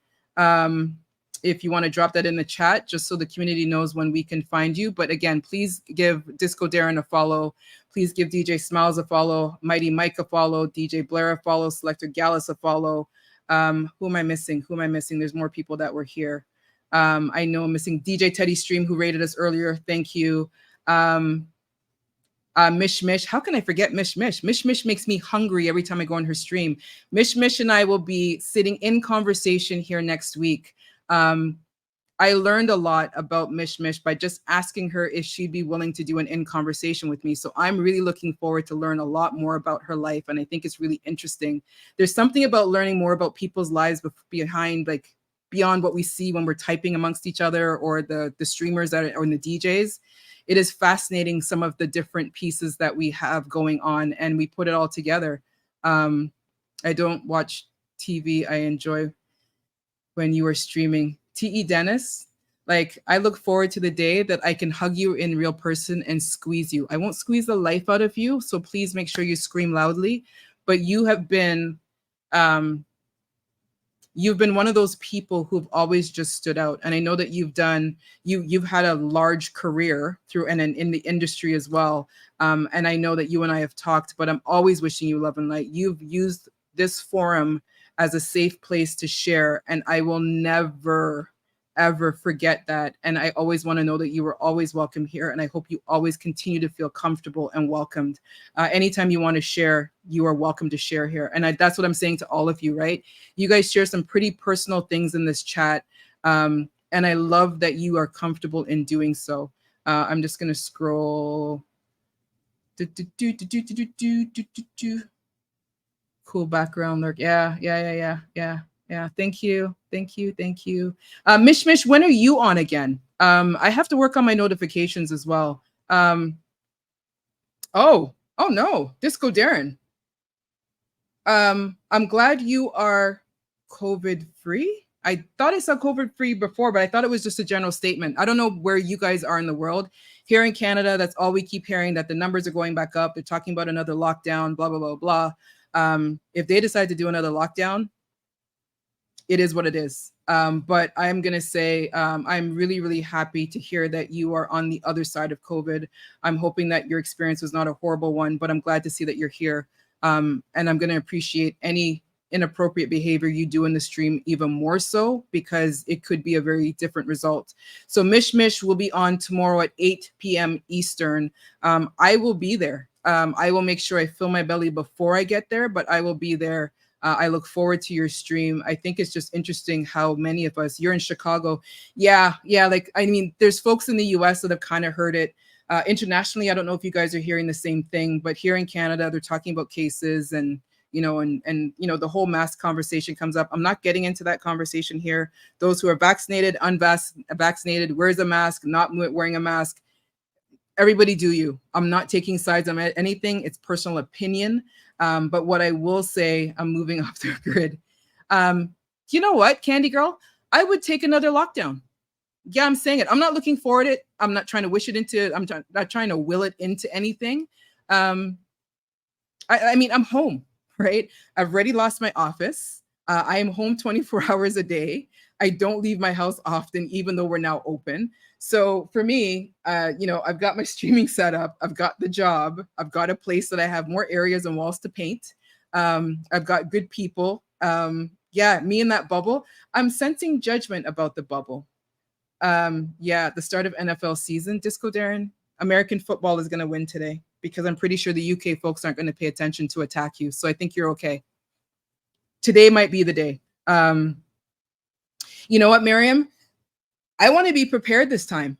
If you want to drop that in the chat, just so the community knows when we can find you. But again, please give Disco Darren a follow. Please give DJ Smiles a follow, Mighty Mike a follow, DJ Blair a follow, Selector Gallus a follow. Who am I missing? There's more people that were here. I know I'm missing DJ Teddy Stream, who rated us earlier. Thank you. Mish Mish. How can I forget Mish Mish? Mish Mish makes me hungry every time I go on her stream. Mish Mish and I will be sitting in conversation here next week. I learned a lot about Mish Mish by just asking her if she'd be willing to do an in conversation with me. So I'm really looking forward to learn a lot more about her life. And I think it's really interesting. There's something about learning more about people's lives beyond what we see when we're typing amongst each other or the streamers or the DJs. It is fascinating, some of the different pieces that we have going on, and we put it all together. I don't watch TV. I enjoy when you are streaming. T.E. Dennis, I look forward to the day that I can hug you in real person and squeeze you. I won't squeeze the life out of you, so please make sure you scream loudly. But you have been one of those people who've always just stood out. And I know that you've had a large career through and in the industry as well. And I know that you and I have talked, but I'm always wishing you love and light. You've used this forum as a safe place to share. And I will never, ever forget that. And I always want to know that you were always welcome here. And I hope you always continue to feel comfortable and welcomed. Anytime you want to share, you are welcome to share here. And that's what I'm saying to all of you, right? You guys share some pretty personal things in this chat. And I love that you are comfortable in doing so. I'm just going to scroll. Cool background lurk. Yeah. Thank you. Mish Mish, when are you on again? I have to work on my notifications as well. Oh no, Disco Darren. I'm glad you are COVID free. I thought I saw COVID free before, but I thought it was just a general statement. I don't know where you guys are in the world. Here in Canada, that's all we keep hearing, that the numbers are going back up. They're talking about another lockdown, blah, blah, blah, blah. If they decide to do another lockdown, it is what it is. But I'm going to say I'm really, really happy to hear that you are on the other side of COVID. I'm hoping that your experience was not a horrible one, but I'm glad to see that you're here. And I'm going to appreciate any inappropriate behavior you do in the stream even more so, because it could be a very different result. So Mish Mish will be on tomorrow at 8 p.m. Eastern. I will be there. I will make sure I fill my belly before I get there, but I will be there. I look forward to your stream. I think it's just interesting how many of us, you're in Chicago. Yeah. There's folks in the US that have kind of heard it. Internationally, I don't know if you guys are hearing the same thing, but here in Canada, they're talking about cases and the whole mask conversation comes up. I'm not getting into that conversation here. Those who are vaccinated, unvaccinated, wears a mask, not wearing a mask. Everybody do you. I'm not taking sides on anything. It's personal opinion. But what I will say, I'm moving off the grid. You know what, Candy Girl? I would take another lockdown. Yeah, I'm saying it. I'm not looking forward to it. I'm not trying to wish it into, not trying to will it into anything. I'm home, right? I've already lost my office. I am home 24 hours a day. I don't leave my house often, even though we're now open. So for me, I've got my streaming set up. I've got the job. I've got a place that I have more areas and walls to paint. I've got good people. Me in that bubble. I'm sensing judgment about the bubble. The start of NFL season, Disco Darren, American football is going to win today, because I'm pretty sure the UK folks aren't going to pay attention to attack you. So I think you're okay. Today might be the day. You know what, Miriam? I want to be prepared this time,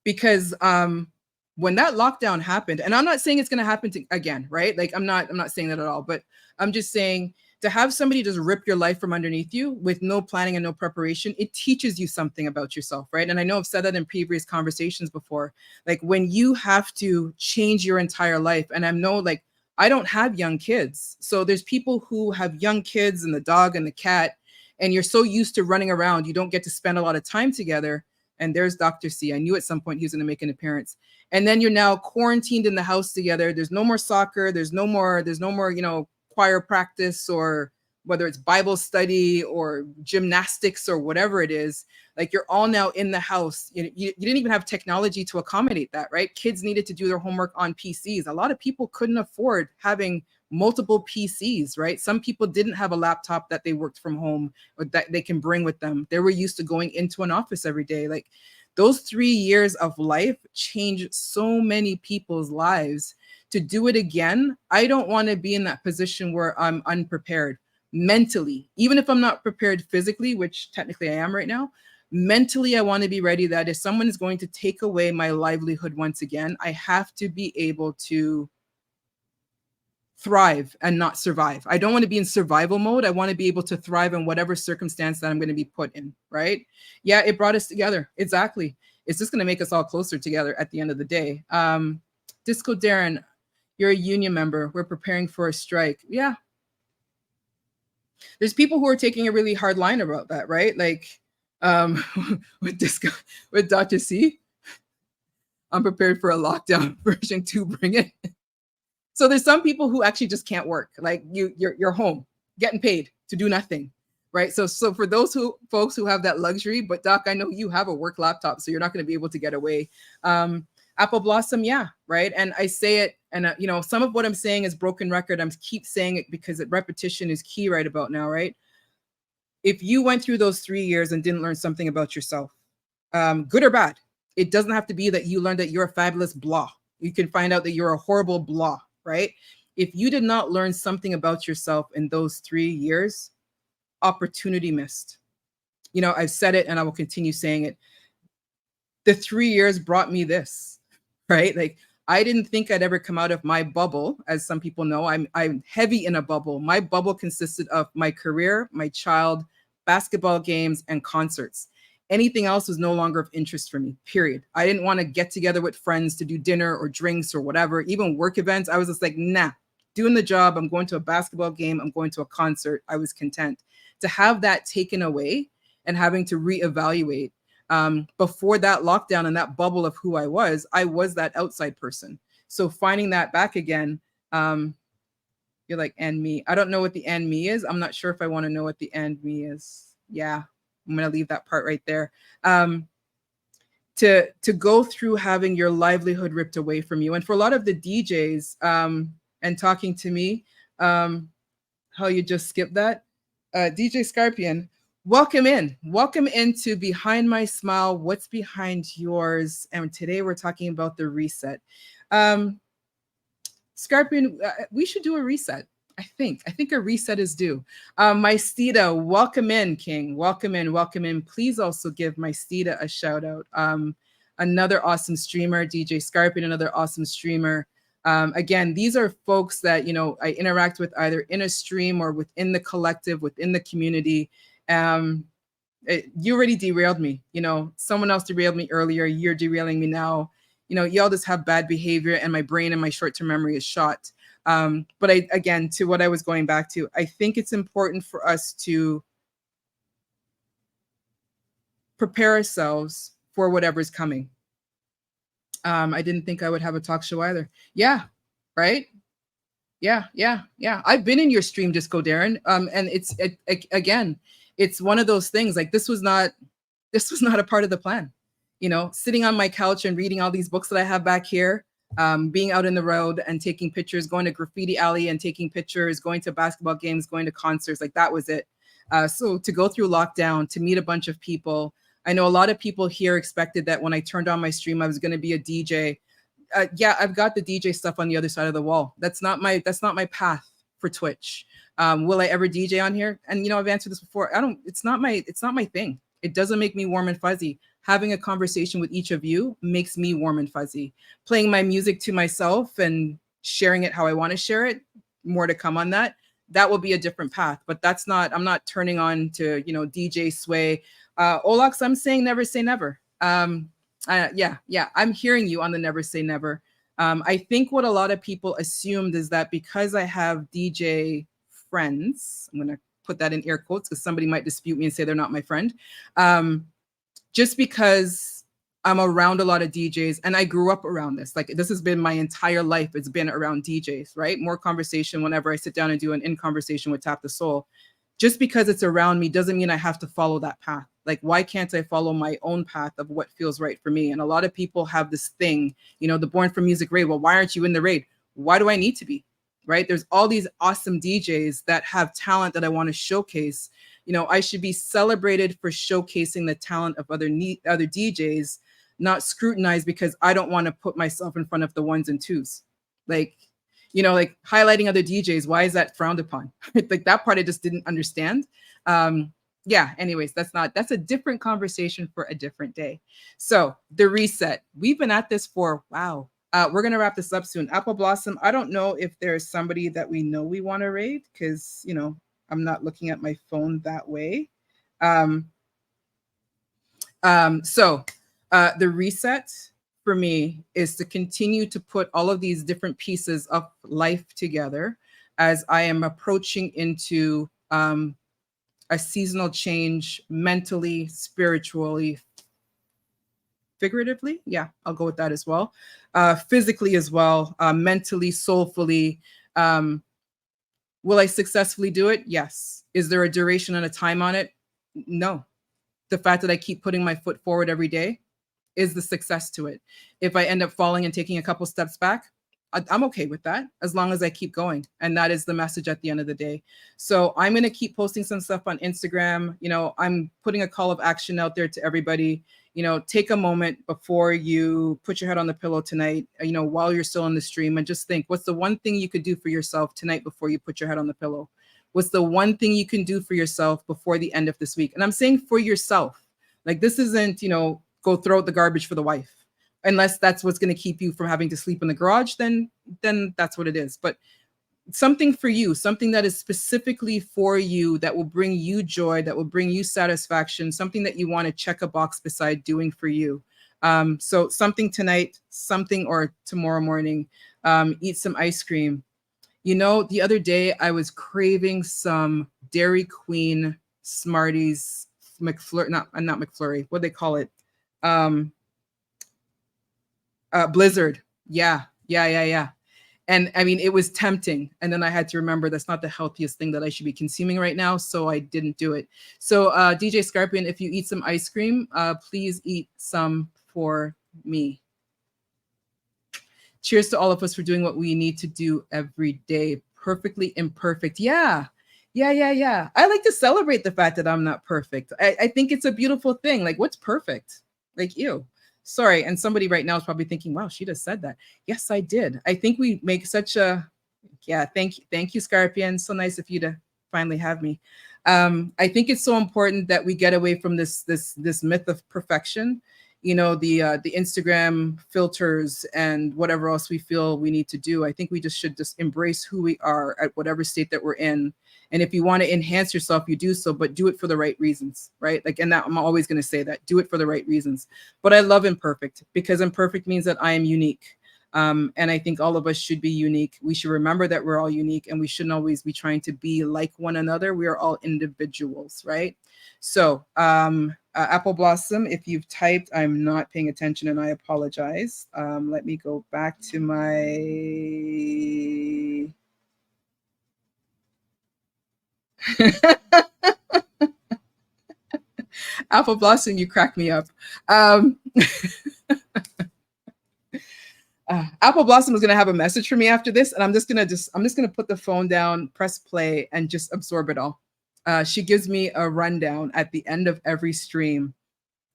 because when that lockdown happened, and I'm not saying it's going to happen again, right? I'm not saying that at all, but I'm just saying to have somebody just rip your life from underneath you with no planning and no preparation, it teaches you something about yourself, right? And I know I've said that in previous conversations before, like when you have to change your entire life. And I know, like, I don't have young kids. So there's people who have young kids and the dog and the cat, and you're so used to running around, you don't get to spend a lot of time together. And there's Dr. C. I knew at some point he was going to make an appearance. And then you're now quarantined in the house together. There's no more soccer. There's no more, you know, choir practice, or whether it's Bible study or gymnastics or whatever it is. Like, you're all now in the house. You didn't even have technology to accommodate that, right? Kids needed to do their homework on PCs. A lot of people couldn't afford having multiple PCs, right? Some people didn't have a laptop that they worked from home or that they can bring with them. They were used to going into an office every day. Like, those 3 years of life changed so many people's lives. To do it again, I don't want to be in that position where I'm unprepared mentally, even if I'm not prepared physically, which technically I am right now. Mentally, I want to be ready that if someone is going to take away my livelihood once again, I have to be able to thrive and not survive. I don't want to be in survival mode. I want to be able to thrive in whatever circumstance that I'm going to be put in, right? Yeah, it brought us together. Exactly. It's just going to make us all closer together at the end of the day. Disco Darren, you're a union member. We're preparing for a strike. Yeah. There's people who are taking a really hard line about that, right? Like with Dr. C, I'm prepared for a lockdown version 2, bring it. So there's some people who actually just can't work. Like, you're home getting paid to do nothing, right? So for those folks who have that luxury, but Doc, I know you have a work laptop, so you're not going to be able to get away. Apple Blossom, yeah, right. And I say it, and you know, some of what I'm saying is broken record. I'm keep saying it because repetition is key right about now, right? If you went through those 3 years and didn't learn something about yourself, good or bad, it doesn't have to be that you learned that you're a fabulous blah. You can find out that you're a horrible blah, right? If you did not learn something about yourself in those 3 years, opportunity missed. You know, I've said it and I will continue saying it. The 3 years brought me this, right? Like, I didn't think I'd ever come out of my bubble. As some people know, I'm heavy in a bubble. My bubble consisted of my career, my child, basketball games, and concerts. Anything else was no longer of interest for me, period. I didn't want to get together with friends to do dinner or drinks or whatever, even work events. I was just like, nah, doing the job. I'm going to a basketball game. I'm going to a concert. I was content. To have that taken away and having to reevaluate. Before that lockdown and that bubble of who I was that outside person. So finding that back again, you're like, and me. I don't know what the and me is. I'm not sure if I want to know what the and me is. Yeah, I'm going to leave that part right there. To go through having your livelihood ripped away from you. And for a lot of the DJs and talking to me, how you just skipped that. DJ Scarpion, welcome into Behind My Smile, What's Behind Yours. And today we're talking about the reset. Scarpion, we should do a reset. I think a reset is due. My Stita, welcome in, King. Welcome in. Please also give my Stita a shout out. Another awesome streamer, DJ Scarpion, another awesome streamer. Again, these are folks that, you know, I interact with either in a stream or within the collective, within the community. You already derailed me. You know, someone else derailed me earlier. You're derailing me now. You know, y'all just have bad behavior and my brain and my short-term memory is shot. But again, to what I was going back to, I think it's important for us to prepare ourselves for whatever's coming. I didn't think I would have a talk show either. Yeah, right? Yeah. I've been in your stream, Disco Darren. And again, it's one of those things, like this was not a part of the plan. You know, sitting on my couch and reading all these books that I have back here, being out in the road and taking pictures, going to Graffiti Alley and taking pictures, going to basketball games, going to concerts, like that was it. So to go through lockdown, to meet a bunch of people, I know a lot of people here expected that when I turned on my stream, I was going to be a DJ. Yeah, I've got the DJ stuff on the other side of the wall. That's not my path for Twitch. Will I ever DJ on here? And, you know, I've answered this before. It's not my thing. It doesn't make me warm and fuzzy. Having a conversation with each of you makes me warm and fuzzy. Playing my music to myself and sharing it how I want to share it, more to come on that. that will be a different path. But that's not, I'm not turning on to, you know, DJ Sway. Olax, I'm saying never say never. Yeah, I'm hearing you on the never say never. I think what a lot of people assumed is that because I have DJ friends, I'm going to put that in air quotes because somebody might dispute me and say they're not my friend. Just because I'm around a lot of DJs and I grew up around this, like this has been my entire life. It's been around DJs, right? More conversation whenever I sit down and do an in conversation with Tap the Soul. Just because it's around me doesn't mean I have to follow that path. Like, why can't I follow my own path of what feels right for me? And a lot of people have this thing, you know, the Born for Music raid. Well, why aren't you in the raid? Why do I need to be? Right? There's all these awesome DJs that have talent that I want to showcase. You know, I should be celebrated for showcasing the talent of other DJs, not scrutinized because I don't want to put myself in front of the ones and twos. Like, you know, like highlighting other DJs, why is that frowned upon? Like that part I just didn't understand. Yeah, anyways, that's a different conversation for a different day. So the reset, we've been at this for, wow. We're going to wrap this up soon. Apple Blossom, I don't know if there's somebody that we know we want to raid because, you know, I'm not looking at my phone that way. So the reset for me is to continue to put all of these different pieces of life together as I am approaching into a seasonal change mentally, spiritually, figuratively. Yeah, I'll go with that as well. Physically as well, mentally, soulfully. Will I successfully do it? Yes. Is there a duration and a time on it? No. The fact that I keep putting my foot forward every day is the success to it. If I end up falling and taking a couple steps back, I'm okay with that as long as I keep going. And that is the message at the end of the day. So I'm going to keep posting some stuff on Instagram. You know, I'm putting a call of action out there to everybody. You know, take a moment before you put your head on the pillow tonight, you know, while you're still in the stream, and just think, what's the one thing you could do for yourself tonight before you put your head on the pillow? What's the one thing you can do for yourself before the end of this week? And I'm saying for yourself. Like, this isn't, you know, go throw out the garbage for the wife. Unless that's what's going to keep you from having to sleep in the garage, then that's what it is. But something for you, something that is specifically for you, that will bring you joy, that will bring you satisfaction, something that you want to check a box beside doing for you. So something tonight, something or tomorrow morning, eat some ice cream. You know, the other day I was craving some Dairy Queen Smarties, McFlurry, not McFlurry, what do they call it? Blizzard. Yeah. And I mean, it was tempting. And then I had to remember that's not the healthiest thing that I should be consuming right now. So I didn't do it. So DJ Scorpion, if you eat some ice cream, please eat some for me. Cheers to all of us for doing what we need to do every day. Perfectly imperfect. Yeah. I like to celebrate the fact that I'm not perfect. I think it's a beautiful thing. Like, what's perfect? Like, ew. Sorry. And somebody right now is probably thinking, wow, she just said that. Yes, I did. I think we make such a, yeah, thank you, Scorpion. So nice of you to finally have me. I think it's so important that we get away from this myth of perfection. You know, the Instagram filters and whatever else we feel we need to do. I think we should just embrace who we are at whatever state that we're in. And if you want to enhance yourself, you do so, but do it for the right reasons, right? Like, and that I'm always going to say that, do it for the right reasons. But I love imperfect because imperfect means that I am unique. And I think all of us should be unique. We should remember that we're all unique and we shouldn't always be trying to be like one another. We are all individuals, right? So Apple Blossom, if you've typed, I'm not paying attention and I apologize. Let me go back to my... Apple Blossom, you crack me up. Apple Blossom is going to have a message for me after this, and I'm just going to put the phone down, press play, and just absorb it all. She gives me a rundown at the end of every stream,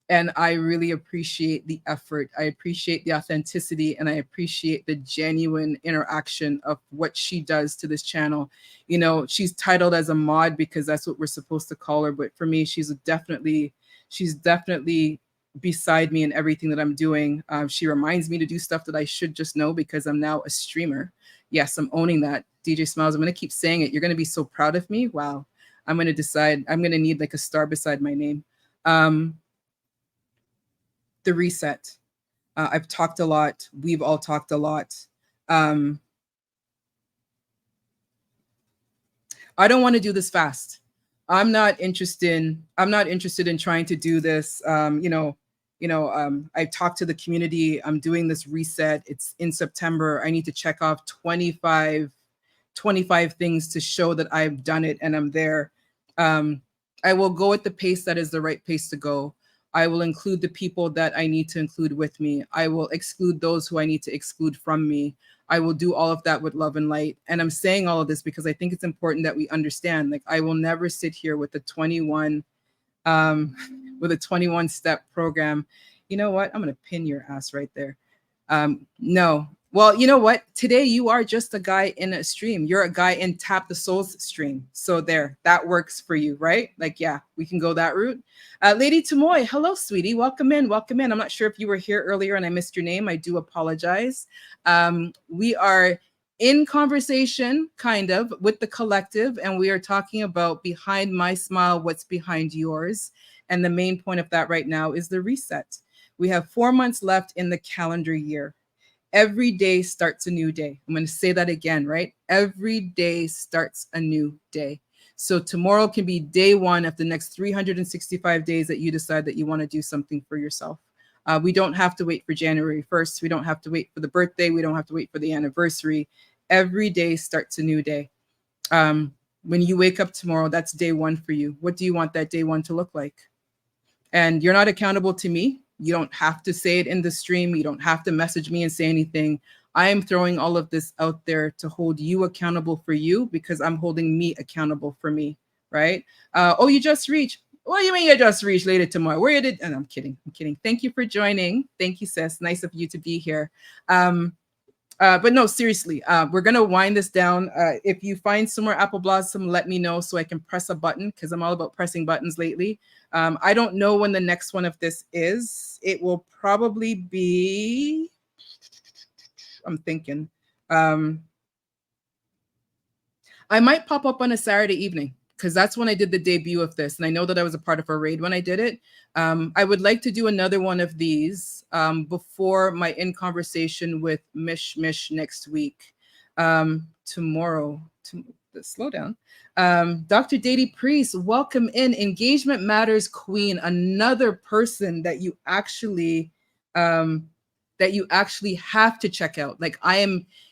and I really appreciate the effort. I appreciate the authenticity, and I appreciate the genuine interaction of what she does to this channel. You know, she's titled as a mod because that's what we're supposed to call her, but for me, she's definitely beside me in everything that I'm doing. She reminds me to do stuff that I should just know because I'm now a streamer. Yes, I'm owning that. DJ Smiles. I'm going to keep saying it. You're going to be so proud of me. Wow. I'm going to decide. I'm going to need like a star beside my name. The reset. I've talked a lot. We've all talked a lot. I don't want to do this fast. I'm not interested in trying to do this. I talked to the community. I'm doing this reset. It's in September. I need to check off 25 things to show that I've done it and I'm there. I will go at the pace that is the right pace to go. I will include the people that I need to include with me. I will exclude those who I need to exclude from me. I will do all of that with love and light. And I'm saying all of this because I think it's important that we understand, like, I will never sit here with a 21 step program. You know what? I'm going to pin your ass right there. No. Well, you know what? Today you are just a guy in a stream. You're a guy in Tap the Soul's stream. So there, that works for you, right? Like, yeah, we can go that route. Lady Tamoy, hello, sweetie. Welcome in. Welcome in. I'm not sure if you were here earlier and I missed your name. I do apologize. We are in conversation, kind of, with the collective, and we are talking about behind my smile, what's behind yours. And the main point of that right now is the reset. We have 4 months left in the calendar year. Every day starts a new day. I'm going to say that again, right? Every day starts a new day. So tomorrow can be day one of the next 365 days that you decide that you want to do something for yourself. We don't have to wait for January 1st. We don't have to wait for the birthday. We don't have to wait for the anniversary. Every day starts a new day. When you wake up tomorrow, that's day one for you. What do you want that day one to look like? And you're not accountable to me. You don't have to say it in the stream. You don't have to message me and say anything. I am throwing all of this out there to hold you accountable for you because I'm holding me accountable for me, right? Oh, you just reached. What do you mean you just reached later tomorrow? Where you did? And I'm kidding. I'm kidding. Thank you for joining. Thank you, sis. Nice of you to be here. But no, seriously, we're going to wind this down. If you find somewhere Apple Blossom, let me know so I can press a button because I'm all about pressing buttons lately. I don't know when the next one of this is. It will probably be, I'm thinking, I might pop up on a Saturday evening because that's when I did the debut of this. And I know that I was a part of a raid when I did it. I would like to do another one of these before my in conversation with Mish next week. Tomorrow, slow down. Dr. Dady Priest, welcome in. Engagement Matters Queen, another person that you actually have to check out. Like,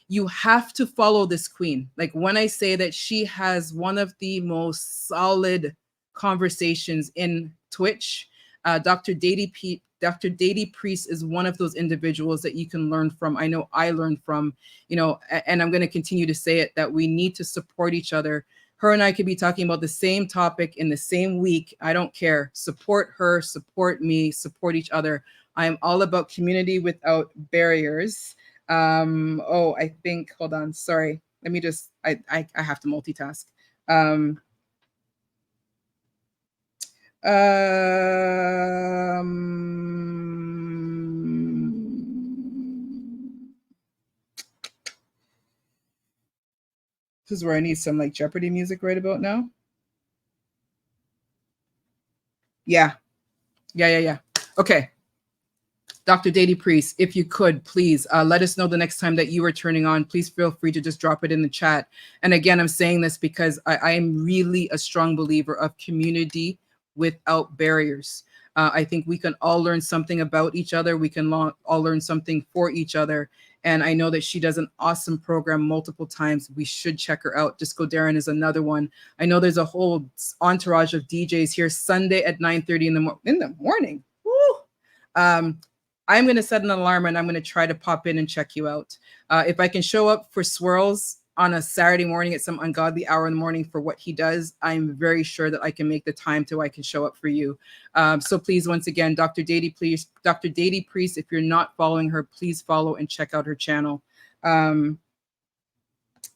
you have to follow this queen. Like, when I say that she has one of the most solid conversations in Twitch, Dr. Dady Priest is one of those individuals that you can learn from. I know I learned from, and I'm going to continue to say it, that we need to support each other. Her and I could be talking about the same topic in the same week. I don't care. Support her, support me, support each other. I am all about community without barriers. I think, hold on, sorry. Let me just, I have to multitask. This is where I need some like Jeopardy music right about now. Yeah. Okay. Dr. Dady Priest, if you could, please let us know the next time that you are turning on. Please feel free to just drop it in the chat. And again, I'm saying this because I am really a strong believer of community without barriers. I think we can all learn something about each other. We can all learn something for each other. And I know that she does an awesome program multiple times. We should check her out. Disco Darren is another one. I know there's a whole entourage of DJs here Sunday at 9:30 in the morning. Woo! I'm going to set an alarm and I'm going to try to pop in and check you out. If I can show up for Swirls on a Saturday morning at some ungodly hour in the morning for what he does, I'm very sure that I can make the time I can show up for you. So please, once again, Dr. Dady Priest, if you're not following her, please follow and check out her channel.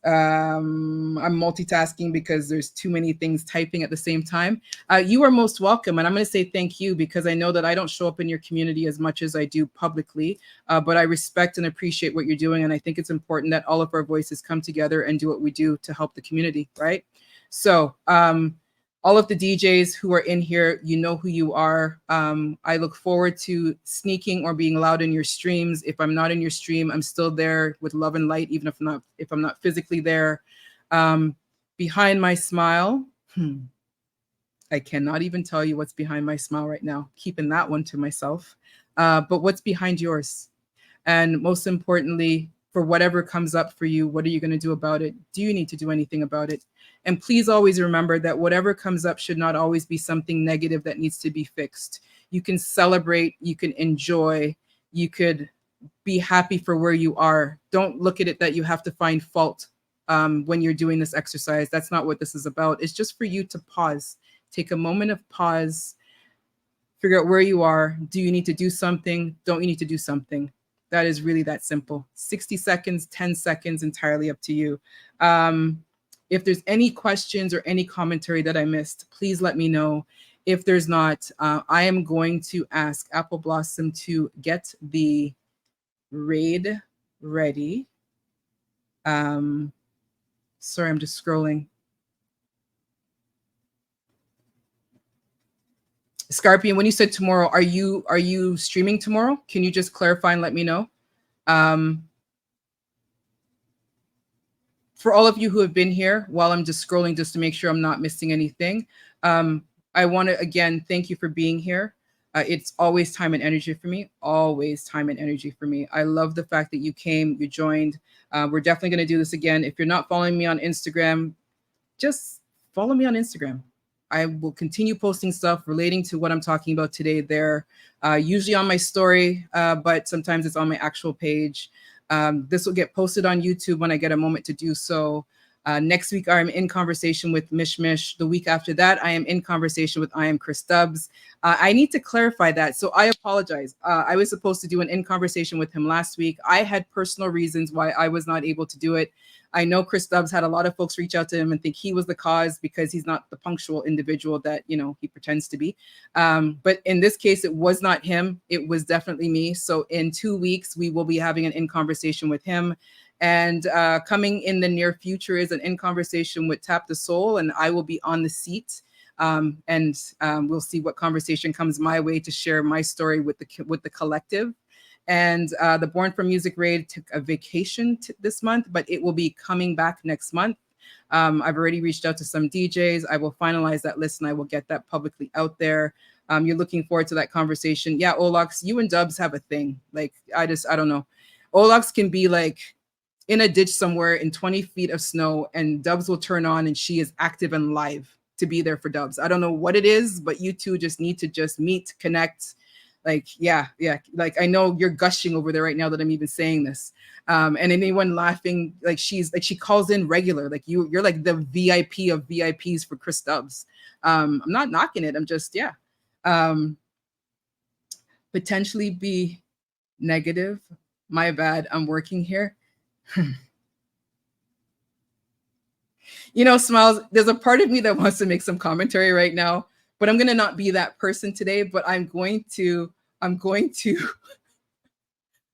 I'm multitasking because there's too many things typing at the same time. You are most welcome. And I'm going to say thank you because I know that I don't show up in your community as much as I do publicly, but I respect and appreciate what you're doing. And I think it's important that all of our voices come together and do what we do to help the community, right? So all of the DJs who are in here, you know who you are. I look forward to sneaking or being loud in your streams. If I'm not in your stream, I'm still there with love and light, even if I'm not physically there. Behind my smile, I cannot even tell you what's behind my smile right now. Keeping that one to myself. But what's behind yours? And most importantly, for whatever comes up for you, what are you going to do about it? Do you need to do anything about it? And please always remember that whatever comes up should not always be something negative that needs to be fixed. You can celebrate, you can enjoy, you could be happy for where you are. Don't look at it that you have to find fault when you're doing this exercise. That's not what this is about. It's just for you to pause, take a moment of pause, figure out where you are. Do you need to do something? Don't you need to do something? That is really that simple. 60 seconds, 10 seconds, entirely up to you. If there's any questions or any commentary that I missed, please let me know. If there's not, I am going to ask Apple Blossom to get the raid ready. Sorry, I'm just scrolling. Scarpion, when you said tomorrow, are you streaming tomorrow? Can you just clarify and let me know? For all of you who have been here, while I'm just scrolling just to make sure I'm not missing anything, I want to, again, thank you for being here. It's always time and energy for me, always time and energy for me. I love the fact that you came, you joined. We're definitely going to do this again. If you're not following me on Instagram, just follow me on Instagram. I will continue posting stuff relating to what I'm talking about today there, usually on my story, but sometimes it's on my actual page. This will get posted on YouTube when I get a moment to do so. Next week, I'm in conversation with Mish Mish. The week after that, I am in conversation with I Am Chris Stubbs. I need to clarify that, so I apologize. I was supposed to do an in conversation with him last week. I had personal reasons why I was not able to do it. I know Chris Stubbs had a lot of folks reach out to him and think he was the cause because he's not the punctual individual that, you know, he pretends to be. But in this case, it was not him. It was definitely me. So in 2 weeks, we will be having an in conversation with him. And coming in the near future is an in conversation with TaptheSoul, and I will be on the seat. And we'll see what conversation comes my way to share my story with the collective. And the Born from Music Raid took a vacation this month, but it will be coming back next month. I've already reached out to some DJs. I will finalize that list and I will get that publicly out there. You're looking forward to that conversation. Yeah, Olax, you and Dubs have a thing. Like, I don't know. Olax can be like in a ditch somewhere in 20 feet of snow and Dubs will turn on and she is active and live to be there for Dubs. I don't know what it is, but you two just need to just meet, connect. Like, yeah. Like, I know you're gushing over there right now that I'm even saying this. And anyone laughing, like she calls in regular, like you're like the VIP of VIPs for Chris Stubbs. I'm not knocking it. I'm just, yeah. Potentially be negative. My bad. I'm working here. You know, Smiles, there's a part of me that wants to make some commentary right now, but I'm going to not be that person today, but I'm going to, I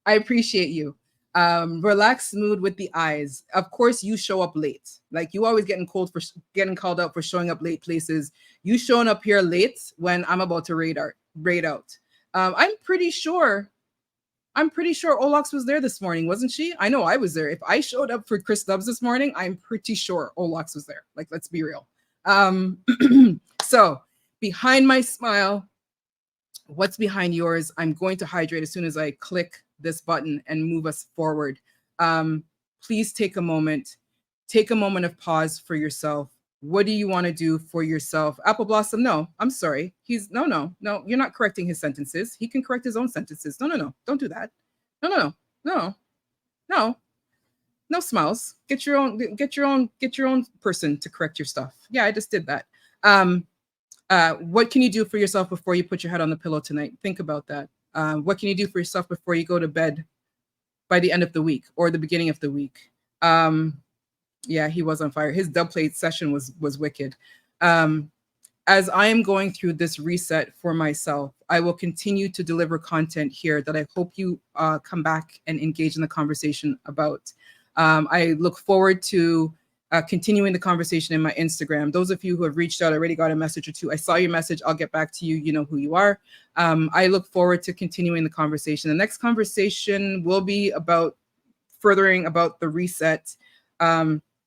appreciate you. Relaxed mood with the eyes. Of course, you show up late. Like, you always getting called out for showing up late places. You showing up here late when I'm about to raid out. I'm pretty sure Olax was there this morning, wasn't she? I know I was there. If I showed up for Chris Stubbs this morning, I'm pretty sure Olax was there. Like, let's be real. So behind my smile, what's behind yours? I'm going to hydrate as soon as I click this button and move us forward. Please take a moment of pause for yourself. What do you want to do for yourself? Apple Blossom, no, I'm sorry. No, you're not correcting his sentences. He can correct his own sentences. No, don't do that. No, Smiles. Get your own person to correct your stuff. Yeah, I just did that. What can you do for yourself before you put your head on the pillow tonight? Think about that. What can you do for yourself before you go to bed by the end of the week or the beginning of the week? Yeah, he was on fire. His dubplate session was wicked. As I am going through this reset for myself, I will continue to deliver content here that I hope you come back and engage in the conversation about. I look forward to continuing the conversation in my Instagram. Those of you who have reached out, I already got a message or two. I saw your message. I'll get back to you. You know who you are. I look forward to continuing the conversation. The next conversation will be about furthering about the reset.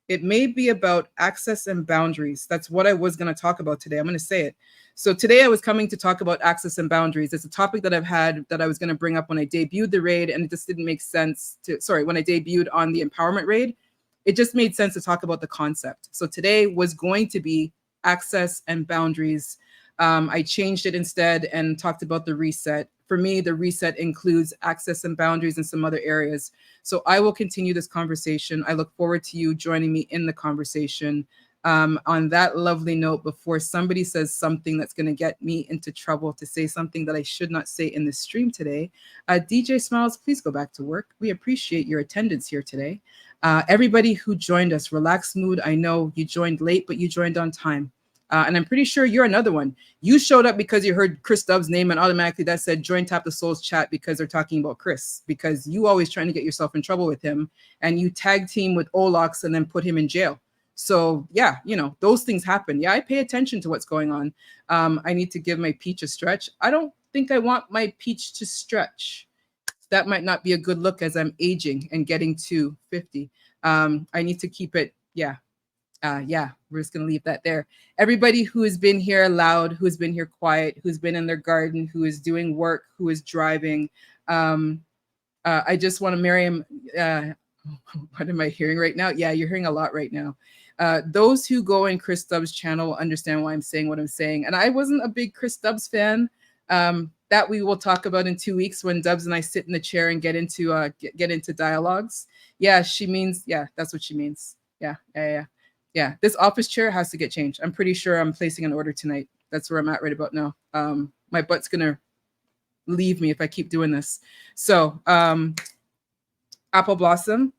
It may be about access and boundaries. That's what I was going to talk about today. I'm going to say it. So today I was coming to talk about access and boundaries. It's a topic that I've had that I was going to bring up when I debuted the raid, and it just didn't make sense to, when I debuted on the empowerment raid, it just made sense to talk about the concept. So today was going to be access and boundaries. I changed it instead and talked about the reset. For me, the reset includes access and boundaries in some other areas. So I will continue this conversation. I look forward to you joining me in the conversation. On that lovely note, before somebody says something that's going to get me into trouble to say something that I should not say in this stream today, DJ Smiles, please go back to work. We appreciate your attendance here today. Everybody who joined us, relaxed mood. I know you joined late, but you joined on time. And I'm pretty sure you're another one. You showed up because you heard Chris Dove's name and automatically that said join Tap the Soul's chat because they're talking about Chris, because you always trying to get yourself in trouble with him and you tag team with Olox and then put him in jail. So yeah, you know, those things happen. Yeah, I pay attention to what's going on. I need to give my peach a stretch. I don't think I want my peach to stretch. That might not be a good look as I'm aging and getting to 50. I need to keep it, yeah, we're just going to leave that there. Everybody who has been here loud, who's been here quiet, who's been in their garden, who is doing work, who is driving. I just want to, Miriam, what am I hearing right now? Yeah, you're hearing a lot right now. Those who go in Chris Stubbs' channel will understand why I'm saying what I'm saying. And I wasn't a big Chris Stubbs fan. That we will talk about in 2 weeks when Dubs and I sit in the chair and get into dialogues. Yeah, she means, yeah, that's what she means. Yeah, this office chair has to get changed. I'm pretty sure I'm placing an order tonight. That's where I'm at right about now. My butt's gonna leave me if I keep doing this. So, Apple Blossom,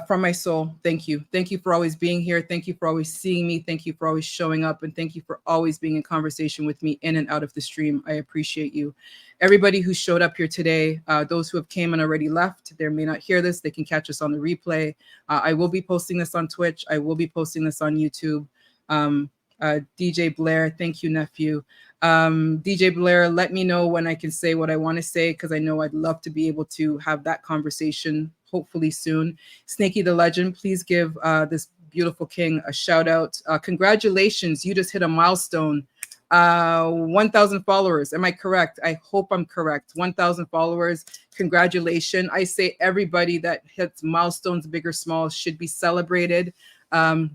from my soul, thank you. Thank you for always being here. Thank you for always seeing me. Thank you for always showing up. And thank you for always being in conversation with me in and out of the stream. I appreciate you. Everybody who showed up here today, those who have came and already left, they may not hear this. They can catch us on the replay. I will be posting this on Twitch. I will be posting this on YouTube. DJ Blair, thank you, nephew. DJ Blair, let me know when I can say what I want to say, because I know I'd love to be able to have that conversation hopefully soon. Snakey the Legend, please give this beautiful king a shout out. Congratulations, you just hit a milestone. 1,000 followers. Am I correct? I hope I'm correct. 1,000 followers. Congratulations. I say everybody that hits milestones, big or small, should be celebrated.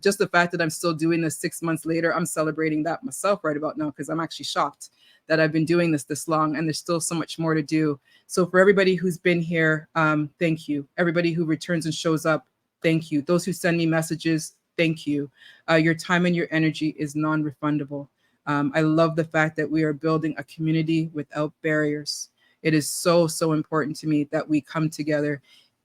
Just the fact that I'm still doing this 6 months later, I'm celebrating that myself right about now, because I'm actually shocked that I've been doing this long and there's still so much more to do. So for everybody who's been here, thank you. Everybody who returns and shows up, thank you. Those who send me messages, thank you. Your time and your energy is non-refundable. I love the fact that we are building a community without barriers. It is so, so important to me that we come together.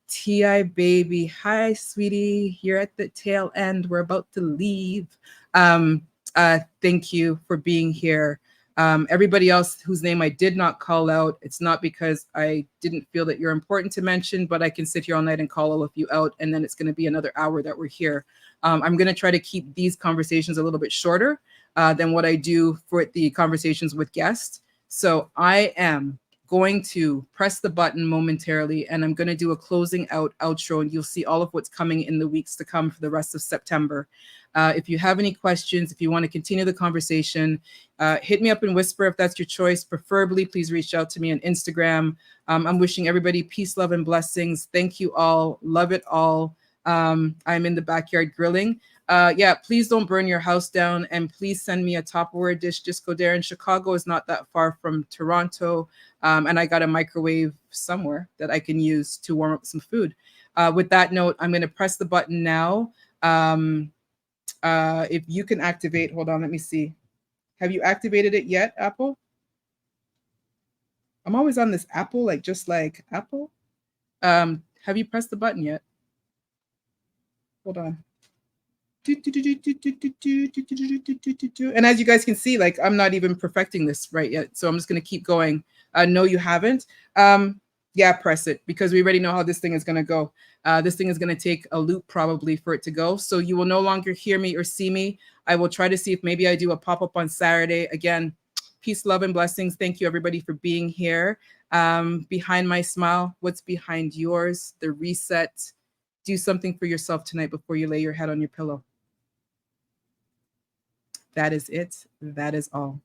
Ti baby, hi sweetie, you're at the tail end, we're about to leave. Thank you for being here. Everybody else whose name I did not call out, it's not because I didn't feel that you're important to mention, but I can sit here all night and call all of you out, and then it's going to be another hour that we're here. I'm going to try to keep these conversations a little bit shorter than what I do for the conversations with guests. So I am going to press the button momentarily, and I'm going to do a closing outro, and you'll see all of what's coming in the weeks to come for the rest of September. If you have any questions, if you want to continue the conversation, hit me up and whisper if that's your choice. Preferably, please reach out to me on Instagram. I'm wishing everybody peace, love, and blessings. Thank you all. Love it all. I'm in the backyard grilling. Yeah, please don't burn your house down, and please send me a Tupperware dish. Just go there. In Chicago is not that far from Toronto, and I got a microwave somewhere that I can use to warm up some food. With that note, I'm going to press the button now. If you can activate, hold on, let me see. Have you activated it yet, Apple? I'm always on this Apple, like just like Apple. Have you pressed the button yet? Hold on. And as you guys can see, like I'm not even perfecting this right yet. So I'm just going to keep going. No, you haven't. Yeah, press it because we already know how this thing is going to go. This thing is going to take a loop probably for it to go. So you will no longer hear me or see me. I will try to see if maybe I do a pop-up on Saturday. Again, peace, love, and blessings. Thank you, everybody, for being here. Behind my smile, what's behind yours? The reset. Do something for yourself tonight before you lay your head on your pillow. That is it. That is all.